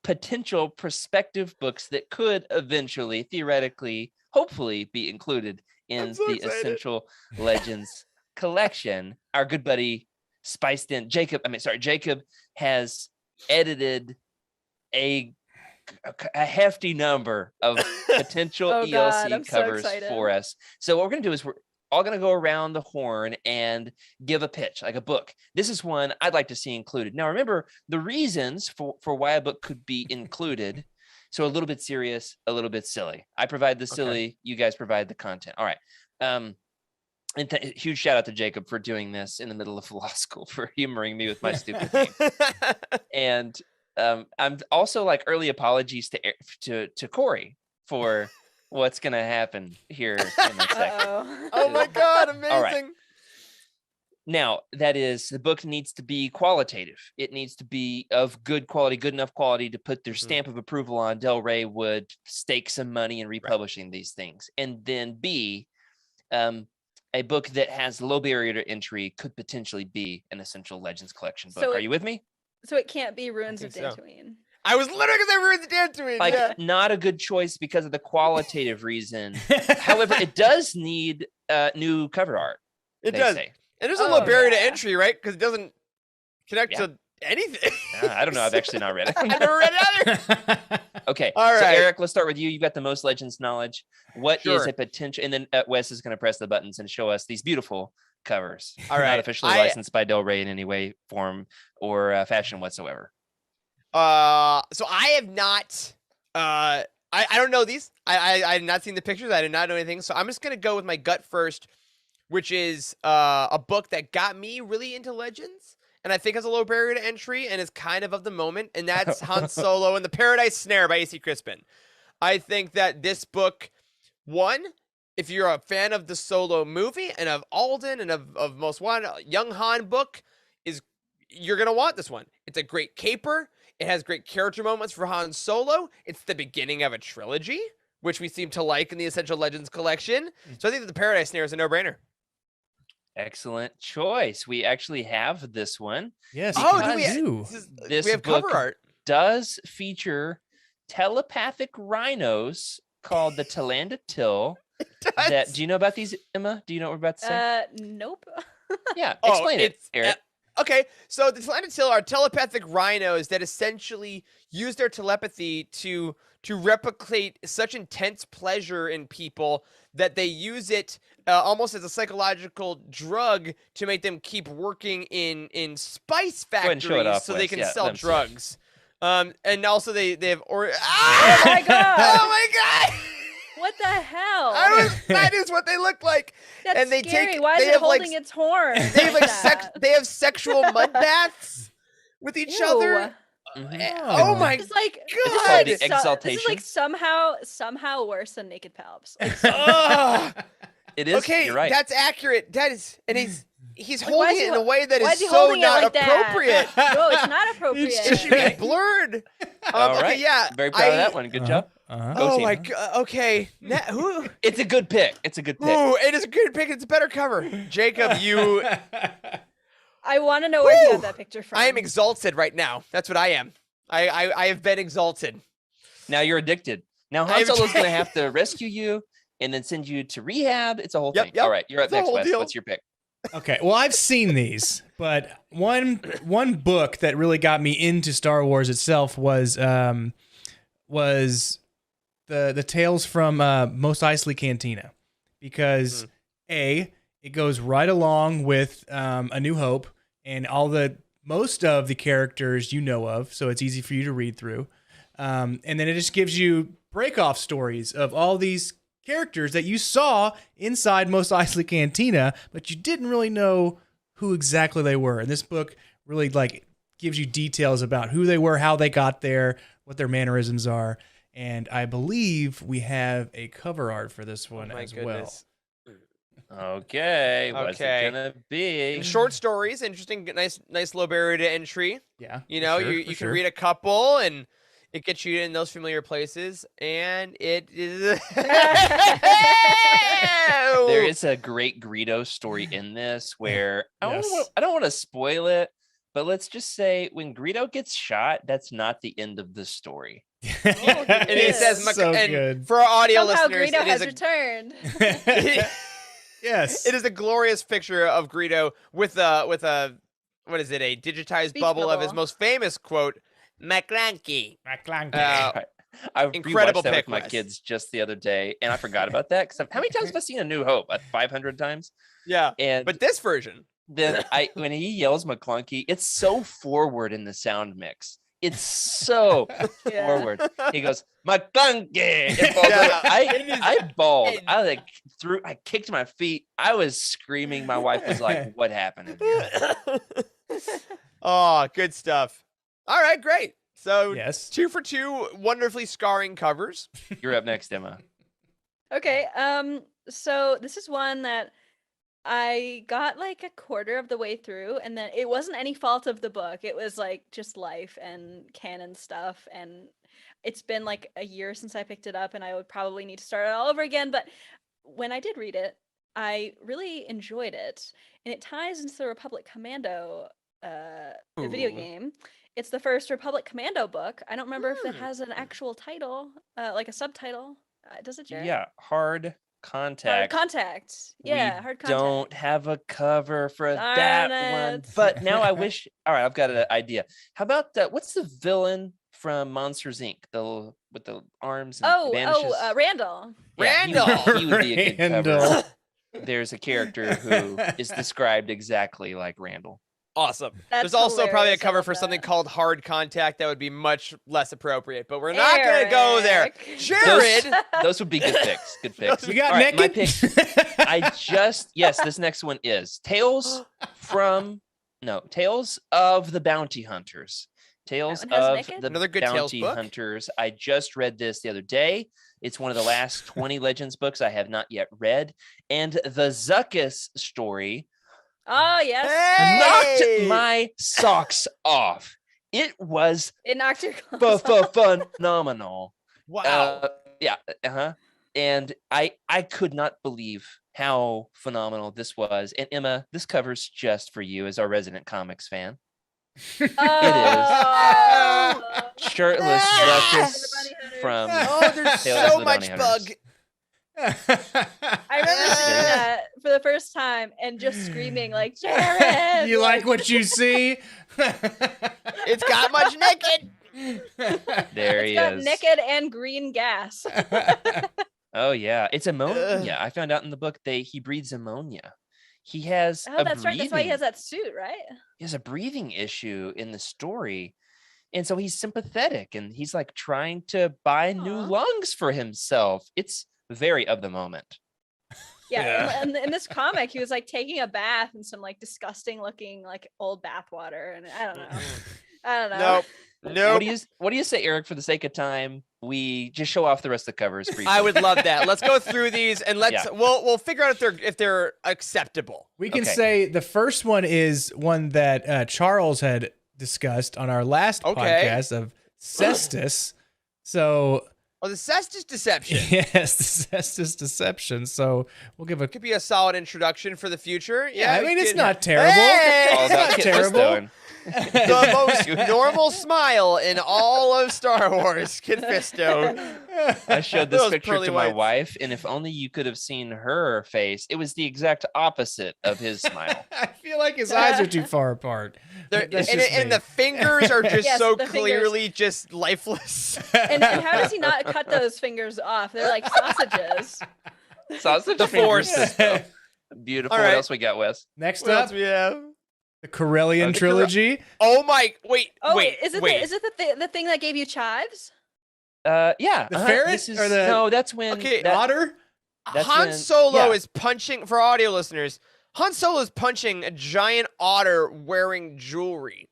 potential prospective books that could eventually, theoretically, hopefully be included in the Essential Legends collection. Our good buddy Jacob has edited a hefty number of potential ELC covers for us. So what we're going to do is we're all going to go around the horn and give a pitch, like a book. This is one I'd like to see included. Now, remember the reasons for why a book could be included. So a little bit serious, a little bit silly. I provide the silly, you guys provide the content. All right. And huge shout out to Jacob for doing this in the middle of law school, for humoring me with my stupid game. And I'm also like early apologies to Corey for what's going to happen here in a second. Oh my God, amazing. All right. Now, that is, the book needs to be qualitative. It needs to be of good quality, good enough quality to put their stamp of approval on. Del Rey would stake some money in republishing these things. And then B, a book that has low barrier to entry could potentially be an Essential Legends collection book. Are you with me? So it can't be Ruins of Dantooine. I was literally going to say Ruins of Dantooine. Like, not a good choice because of the qualitative reason. However, it does need new cover art. It does. Say. And there's a low barrier to entry, right? Because it doesn't connect to Anything. I don't know. I've actually not read it. I never read it either. Okay. All So right. Eric, let's start with you. You've got the most Legends knowledge. What is Sure. a potential? And then Wes is going to press the buttons and show us these beautiful covers. All right. Not officially licensed by Del Rey in any way, form, or fashion whatsoever. So I have not. I don't know these. I have not seen the pictures. I did not know anything. So I'm just gonna go with my gut first, which is a book that got me really into Legends, and I think has a low barrier to entry and is kind of the moment, and that's Han Solo and the Paradise Snare by A.C. Crispin. I think that this book, one, if you're a fan of the Solo movie and of Alden and of Most Wanted, Young Han book, you're gonna want this one. It's a great caper. It has great character moments for Han Solo. It's the beginning of a trilogy, which we seem to like in the Essential Legends collection. So I think that the Paradise Snare is a no-brainer. Excellent choice. We actually have this one. Yes. Oh, do because we? This We have book cover art. does feature telepathic rhinos called the Talanda Till. Do you know about these, Emma? Do you know what we're about to say? Nope. Yeah, Oh, explain it, Eric. Okay, so the Talanatil are telepathic rhinos that essentially use their telepathy to replicate such intense pleasure in people that they use it almost as a psychological drug to make them keep working in spice ahead and show it factories off, so they Wes. can Yeah, sell let 'em see. drugs. And also they have Oh my god! oh my god! What the hell? That is what they look like. That's and they scary. take- Why they is it have, like, holding its horn? They have like that? they have sexual mud baths with each other. Mhm. Oh my It's like It's God. called the this is like exaltation. somehow worse than naked palps. Like, Ugh. It is. Okay, You're right. that's accurate. That is, and he's Like, why holding is it he in a ho- way that why is he so holding it not like that? appropriate. No, it's not appropriate. It should be blurred. All okay, right. yeah. Very proud of that one. Good job. Uh-huh. Go Oh team. my god. Okay. Who? It's a good pick. It's a good pick. Ooh, it is a good pick. It's a better cover. Jacob, you. I want to know where he Woo! got that picture from. I am exalted right now. That's what I am. I have been exalted. Now you're addicted. Now Han I'm- Solo's going to have to rescue you and then send you to rehab. It's a whole Yep, thing. yep. All right, you're up It's a next, whole Wes. deal. What's your pick? Okay, well, I've seen these, but one book that really got me into Star Wars itself was the Tales from Mos Eisley Cantina, because it goes right along with A New Hope and most of the characters you know of, so it's easy for you to read through, and then it just gives you break-off stories of all these characters that you saw inside Mos Eisley Cantina, but you didn't really know who exactly they were. And this book really gives you details about who they were, how they got there, what their mannerisms are. And I believe we have a cover art for this one my as goodness. Okay, what's Okay. it gonna be? And short stories, interesting, nice low barrier to entry. well. You know, for you for can sure. read a couple and it gets you in those familiar places, and it is. There is a great Greedo story in this where Yes. I don't want to spoil it, but let's just say when Greedo gets shot, that's not the end of the story. And it says, so and good. for our audio Somehow listeners, Greedo it has is returned. Yes. it is a glorious picture of Greedo with a what is it, a digitized Speech bubble of his bubble. most famous quote, McClanky. I Incredible rewatched that pick, with my Wes. kids just the other day, and I forgot about that because how many times have I seen A New Hope? 500 times. Yeah, And but this version, then when he yells McClunky, it's so forward in the sound mix. It's so Yeah. forward. He goes McClunky. And falls Yeah. over. I bawled. it- I kicked my feet. I was screaming. My wife was like, "What happened in here?" oh, good stuff. All right, great. So Yes. 2 for 2 wonderfully scarring covers. You're up next, Emma. Okay, so this is one that I got like a quarter of the way through, and then it wasn't any fault of the book. It was like just life and canon stuff, and it's been like a year since I picked it up, and I would probably need to start it all over again. But when I did read it, I really enjoyed it, and it ties into the Republic Commando the video Ooh. game. It's the first Republic Commando book. I don't remember if it Hmm. has an actual title, like a subtitle. Does it, Jared? Yeah, hard Contact. Contact. Yeah, we hard contact. don't have a cover for Darn that one. it. But now I wish. All right, I've got an idea. How about what's the villain from Monsters Inc? With the arms and vanishes. Randall. Yeah, he would be a good Randall. cover. There's a character who is described exactly like Randall. Awesome. That's There's also probably a hilarious. I cover love for something that. called Hard Contact that would be much less appropriate, but we're not going to go there. Eric. Jared! Those would be good picks. Good picks. You got All right, my naked? pick. Yes, this next one is Tales of the Bounty Hunters. Tales That one has of naked? the Another good Tales Bounty book. Hunters. I just read this the other day. It's one of the last 20 Legends books I have not yet read. And the Zuckus story Oh yes. Hey! knocked my socks off. It was It knocked your clothes off. phenomenal. Wow. Yeah. And I could not believe how phenomenal this was. And Emma, this cover's just for you as our resident comics fan. Oh. Shirtless Yes! Zuckus from Oh, there's Tales of so the much Bounty bug. Hunters. I remember seeing that for the first time and just screaming like, Jared! You like what you see? It's got much naked. There he It's got is. naked and green gas. Oh yeah, it's ammonia. I found out in the book he breathes ammonia. He has Oh, that's right. That's why he has that suit, right? he has a breathing issue in the story. And so he's sympathetic and he's like trying to buy new Aw. lungs for himself. It's very of the moment. Yeah. And in this comic, he was like taking a bath in some like disgusting looking like old bath water. And I don't know. I don't know. Nope. Nope. What do you say, Eric, for the sake of time? We just show off the rest of the covers briefly. I would love that. Let's go through these and Yeah. we'll figure out if they're acceptable. We can Okay. say the first one is one that Charles had discussed on our last Okay. podcast of Cestus. So, Oh, the Cestus Deception. yes, the Cestus Deception. So we'll give a. Could be a solid introduction for the future. Yeah, I we mean, it's could- not terrible. Hey! All It's about not Kit terrible. Fisto. The most normal smile in all of Star Wars, Kid Fisto. I showed this Those picture pearly to my whites. wife, and if only you could have seen her face, it was the exact opposite of his smile. I feel like his eyes are too far apart. They're- That's and, just and me. the fingers are just Yes, so the fingers. clearly just lifeless. And how does he not cut those fingers off? They're like sausages. Sausage The fingers Force. Fisto. Beautiful. All What right. else we got, Wes? Next What up, else we have? the Corellian the trilogy. Oh my! Wait, Oh wait, wait, is it wait. the thing that gave you chives? Yeah. The ferret This is, or the- no, that's when. Okay, that- Otter. that's Han when- Solo yeah. is punching for audio listeners. Han Solo is punching a giant otter wearing jewelry.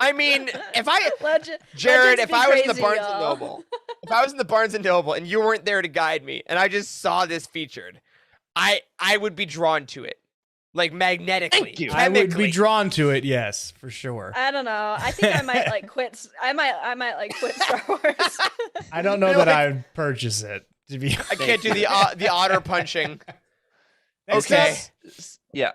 I mean, if I Jared, legends if be I was in the crazy, Barnes and y'all. Noble, if I was in the Barnes and Noble and you weren't there to guide me, and I just saw this featured, I would be drawn to it, like magnetically. Thank you. I would be chemically. drawn to it. Yes, for sure. I don't know. I think I might like quit. I might like quit Star Wars. I don't know You're that like- I would purchase it. To be I can't do the otter punching. Next Okay. up- Yeah.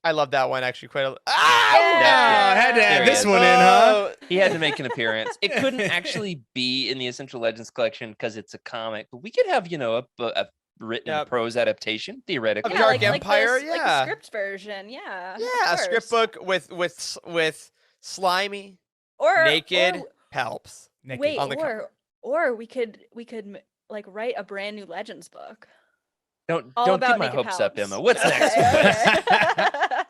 I love that one actually quite a lot. Oh, I had to There add he this is. one in, huh? Oh, He had to make an appearance. It couldn't actually be in the Essential Legends collection because it's a comic, but we could have, a written Yep. prose adaptation, theoretically. Yeah, Dark like Empire, the, like yeah. the script version. Yeah. of Yeah, a script course. book with slimy or naked or- helps. Naked. wait, on the cover. or we could like write a brand new Legends book. Don't All get about my naked hopes up, palps. Emma. What's Okay, next? okay.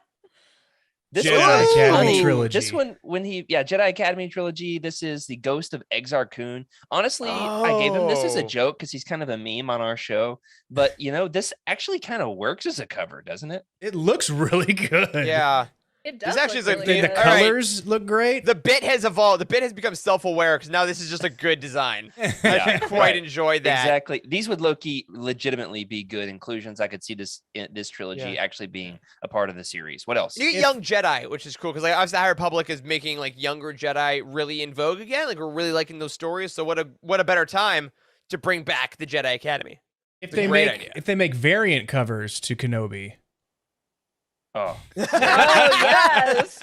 This Jedi was Academy funny. trilogy. This one, Jedi Academy trilogy. This is the Ghost of Exar Kun. Honestly, I gave him this as a Oh. joke because he's kind of a meme on our show. But this actually kind of works as a cover, doesn't it? It looks really good. Yeah. It does. actually look is a- really The good. All right. colors look great. The bit has evolved. The bit has become self-aware because now this is just a good design. I Yeah, can quite right. enjoy that. Exactly. These would low-key legitimately be good inclusions. I could see this trilogy Yeah. actually being a part of the series. What else? You get young Jedi, which is cool because obviously the High Republic is making like younger Jedi really in vogue again. Like we're really liking those stories. So what a better time to bring back the Jedi Academy. If It's a they great make idea. if they make variant covers to Kenobi, Oh, Oh yes.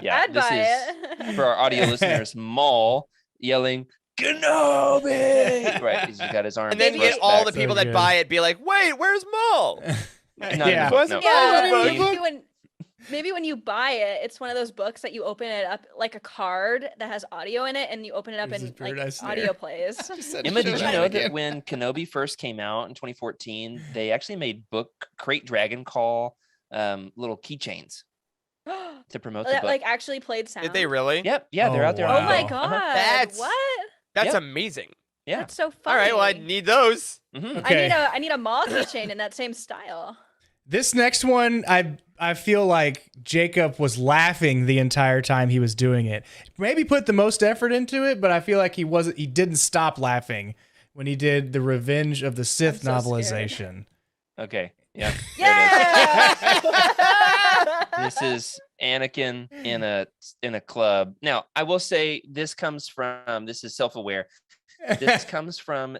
yeah. I'd This buy is it. for our audio listeners. Maul yelling, Kenobi. Right, he's got his arm. And then Maybe- get all the So people that good. buy it be like, wait, where's Maul? Yeah. Wasn't no. Maul in the Yeah, book? maybe when you buy it, it's one of those books that you open it up like a card that has audio in it, and you open it up This is and like Paradise Snare. audio plays. Emma, did you know that when Kenobi first came out in 2014, they actually made book Crate Dragon Call little keychains to promote the That book. like actually played sound. Did they really? Yep, yeah, they're Oh, out there. wow. Oh my eBay. god! That's- What? That's Yep. amazing. Yeah. That's so All funny. right, well, I need those. Mhm. Okay. I need a Maul keychain in that same style. This next one, I feel like Jacob was laughing the entire time he was doing it. Maybe put the most effort into it, but I feel like he didn't stop laughing when he did the Revenge of the Sith I'm so novelization. Okay. Yeah. Yeah. This is Anakin in a club. Now, I will say this is self-aware. This comes from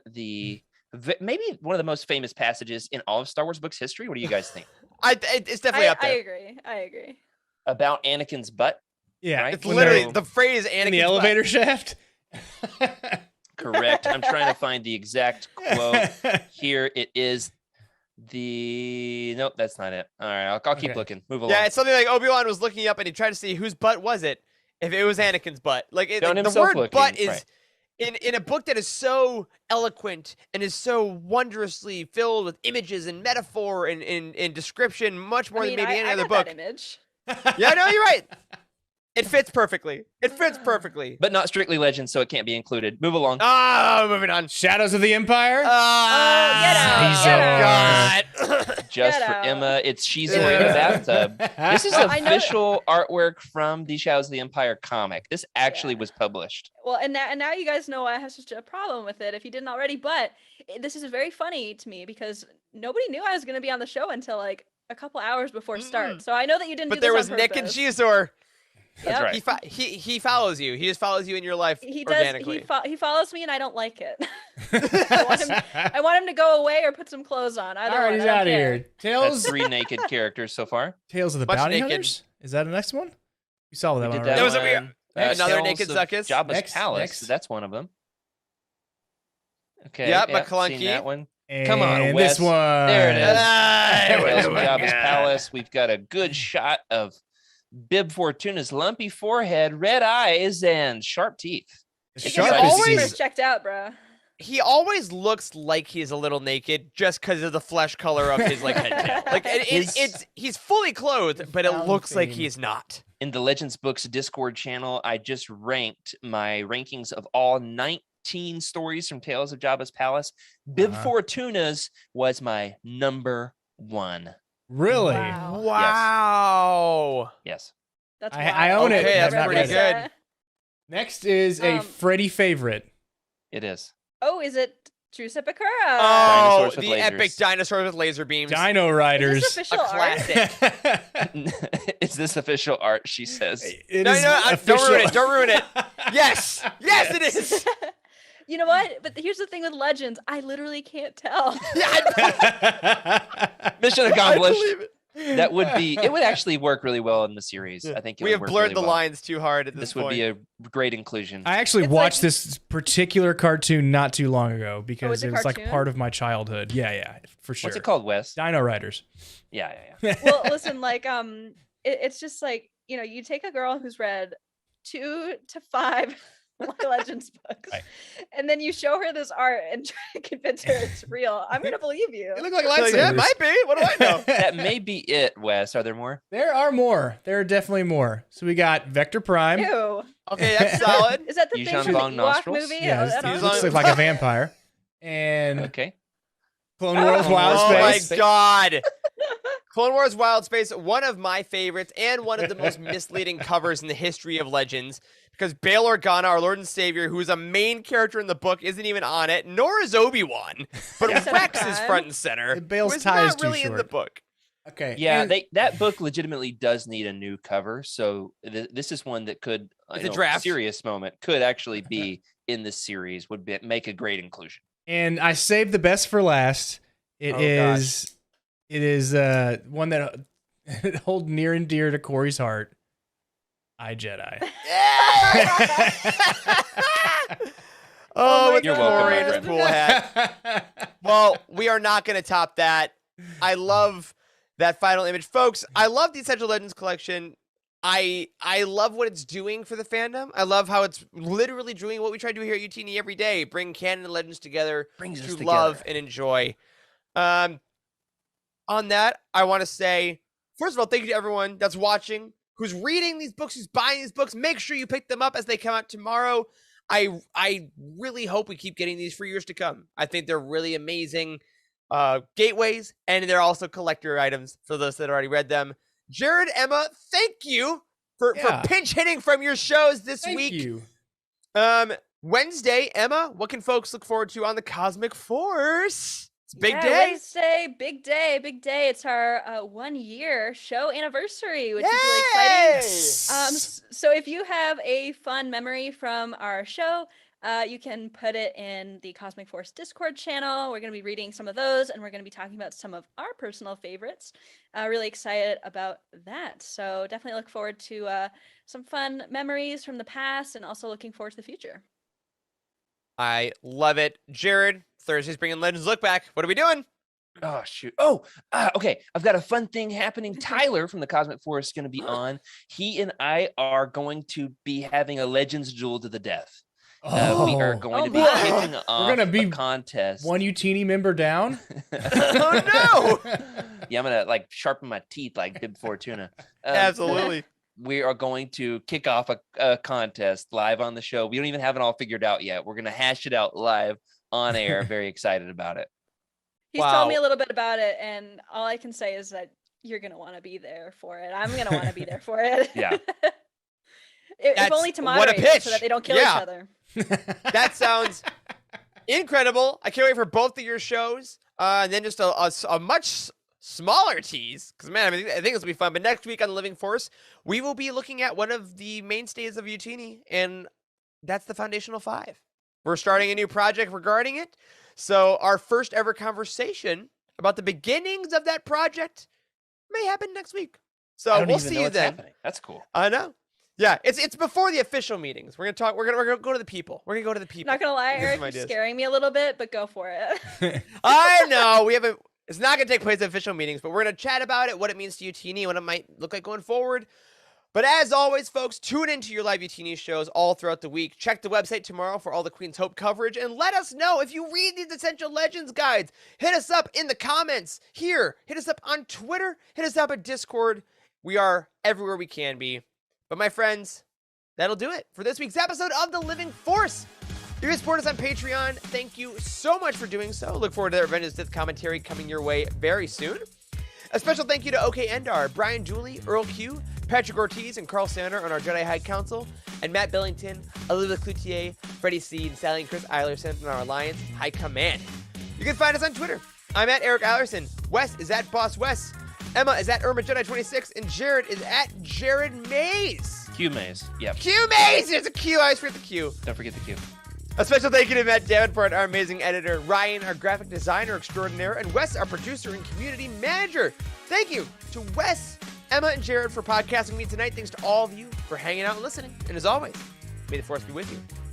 maybe one of the most famous passages in all of Star Wars books history. What do you guys think? It's definitely up I there. agree. About Anakin's butt? Yeah, Right? It's When literally they're- the phrase in Anakin's the elevator shaft. Correct. I'm trying to find the exact quote here. It is nope, that's not it. All right, I'll keep Okay. looking. Move along. Yeah, it's something like Obi-Wan was looking up and he tried to see whose butt was it. If it was Anakin's butt, like Found the himself word looking, "butt" is right. in a book that is so eloquent and is so wondrously filled with images and metaphor and description, much more I mean, than maybe any I other got book. that image. Yeah, no, you're right. It fits perfectly. It fits perfectly. But not strictly legend, so it can't be included. Move along. Ah, moving on. Shadows of the Empire. God. Just Get for out. Emma, she's in the bathtub. This is I know- official artwork from the Shadows of the Empire comic. This actually was published. Well, and now you guys know why I have such a problem with it if you didn't already. But this is very funny to me because nobody knew I was going to be on the show until like a couple hours before start. So I know that you didn't. But do there this was on Nick and purpose. Shizor. That's Yep. right. He follows you. He just follows you in your life He does. organically. He follows me, and I don't like it. I want him to go away or put some clothes on. Either All right, one. he's I don't out of care. here. That's Tales, 3 naked characters so far. Tales of the Much Bounty naked. Hunters. Is that the next one? You saw that We one. did right? that was a one. weird- another Tales naked of Zuckus. Jabba's Next, Palace. next. That's one of them. Okay. Yep, seen McClunky. that one. And Come on, Wes. this one. There it is. Ah, Tales of Jabba's Palace. We've got a good shot of Bib Fortuna's lumpy forehead, red eyes, and sharp teeth. The It's sharp exciting. is always- easy. Checked out, bro. He always looks like he's a little naked just because of the flesh color of his like head tail. Like he's fully clothed, but it Found looks like theme. he's not. In the Legends Books Discord channel, I just ranked my rankings of all 19 stories from Tales of Jabba's Palace. Bib Uh-huh. Fortuna's was my number 1. Really? Wow. Wow. Yes. That's I wild. own it. Okay, I've that's not pretty read it. good. Next is a Um, Freddy favorite. It is. Oh, is it Drusa Bakura? Oh, Dinosaurs with the epic lasers. dinosaur with laser beams. Dino Is Riders. this official A art? classic. Is this official art? She says. It No, is don't ruin official. it. Don't ruin it. Yes. Yes, it is. You know what? But here's the thing with Legends. I literally can't tell. Mission I accomplished. believe it. That would be. It would actually work really well in the series. I think it We would have work blurred really the well. lines too hard at this, This would point. be a great inclusion. I actually It's watched like- this particular cartoon not too long ago because a it was like cartoon? part of my childhood. Yeah, for sure. What's it called, Wes? Dino Riders. Yeah. Well, listen, like, it's just like, you know, you take a girl who's read 2 to 5 Legends books, Right. and then you show her this art and try to convince her it's real. I'm gonna believe you. They look like Like, yeah, it lightsabers. might be. What do I know? That may be it, Wes. Are there more? There are more. There are definitely more. So we got Vector Prime. Ew. Okay, that's solid. Is that the Yuuzhan thing from the Vong Ewok nostrils? movie? Yeah, Oh, that he's arm? looks like a vampire. And Okay. Clone Wars Oh. Wild Oh Space. my god. Clone Wars Wild Space, one of my favorites and one of the most misleading covers in the history of Legends. Because Bail Organa, our Lord and Savior, who is a main character in the book, isn't even on it, nor is Obi-Wan. But Except Rex for is Prime. front and center. And Bail's who is tie is not too really in the short. book. Okay. Yeah, and- that book legitimately does need a new cover. So this is one that could, It's a draft. serious moment, could actually be in this series. Make a great inclusion. And I saved the best for last. It Oh, is one that hold near and dear to Corey's heart. I Jedi. Oh, with You're welcome, Corey my and his friend. pool hat. Well, we are not going to top that. I love that final image. Folks, I love the Essential Legends collection. I love what it's doing for the fandom. I love how it's literally doing what we try to do here at UTN every day, bring canon and legends together Brings us to together. love and enjoy. On that, I want to say, first of all, thank you to everyone that's watching, who's reading these books, who's buying these books. Make sure you pick them up as they come out tomorrow. I really hope we keep getting these for years to come. I think they're really amazing gateways, and they're also collector items for those that already read them. Jared, Emma, thank you for pinch hitting from your shows this week. Thank you. Wednesday, Emma, what can folks look forward to on the Cosmic Force? It's a big day. Wednesday, big day, big day. It's our 1 year show anniversary, which is really exciting. So if you have a fun memory from our show, you can put it in the Cosmic Force Discord channel. We're going to be reading some of those, and we're going to be talking about some of our personal favorites. Really excited about that. So definitely look forward to some fun memories from the past, and also looking forward to the future. I love it. Jared, Thursday's bringing Legends Look Back. What are we doing? Oh, shoot. Oh, okay. I've got a fun thing happening. Tyler from the Cosmic Force is going to be on. He and I are going to be having a Legends duel to the death. We are going to be kicking off gonna be a contest. One UTini member down. Oh, no. Yeah, I'm going to like sharpen my teeth like Bib Fortuna. Absolutely. We are going to kick off a contest live on the show. We don't even have it all figured out yet. We're going to hash it out live on air. Very excited about it. He's told me a little bit about it, and all I can say is that you're going to want to be there for it. I'm going to want to be there for it. Yeah. If only to what a moderate pitch. so that they don't kill each other. That sounds incredible. I can't wait for both of your shows. And then just a much smaller tease, because, man, I think this will be fun. But next week on The Living Force, we will be looking at one of the mainstays of UTini, and that's the Foundational 5. We're starting a new project regarding it. So our first ever conversation about the beginnings of that project may happen next week. So we'll see you then. Happening. That's cool. I know. Yeah, it's before the official meetings. We're gonna talk. We're gonna go to the people. We're gonna go to the people. Not gonna lie, Give Eric, some you're ideas. scaring me a little bit, but go for it. I know we haven't. It's not gonna take place at official meetings, but we're gonna chat about it, what it means to UTini, and what it might look like going forward. But as always, folks, tune into your live UTini shows all throughout the week. Check the website tomorrow for all the Queen's Hope coverage, and let us know if you read these Essential Legends guides. Hit us up in the comments here. Hit us up on Twitter. Hit us up at Discord. We are everywhere we can be. But my friends, that'll do it for this week's episode of The Living Force. You can support us on Patreon. Thank you so much for doing so. Look forward to their Avengers Death commentary coming your way very soon. A special thank you to OK Endar, Brian Dooley, Earl Q, Patrick Ortiz, and Carl Sander on our Jedi High Council, and Matt Billington, Elizabeth Cloutier, Freddie Seed, Sally and Chris Eilerson on our Alliance High Command. You can find us on Twitter. I'm at Eric Eilerson. Wes is at Boss Wes. Emma is at Irma Jedi 26, and Jared is at Jared Mays. Q Maze. Yep. Q Mays! There's a Q. I always forget the Q. Don't forget the Q. A special thank you to Matt Davenport, our amazing editor, Ryan, our graphic designer extraordinaire, and Wes, our producer and community manager. Thank you to Wes, Emma, and Jared for podcasting me tonight. Thanks to all of you for hanging out and listening. And as always, may the Force be with you.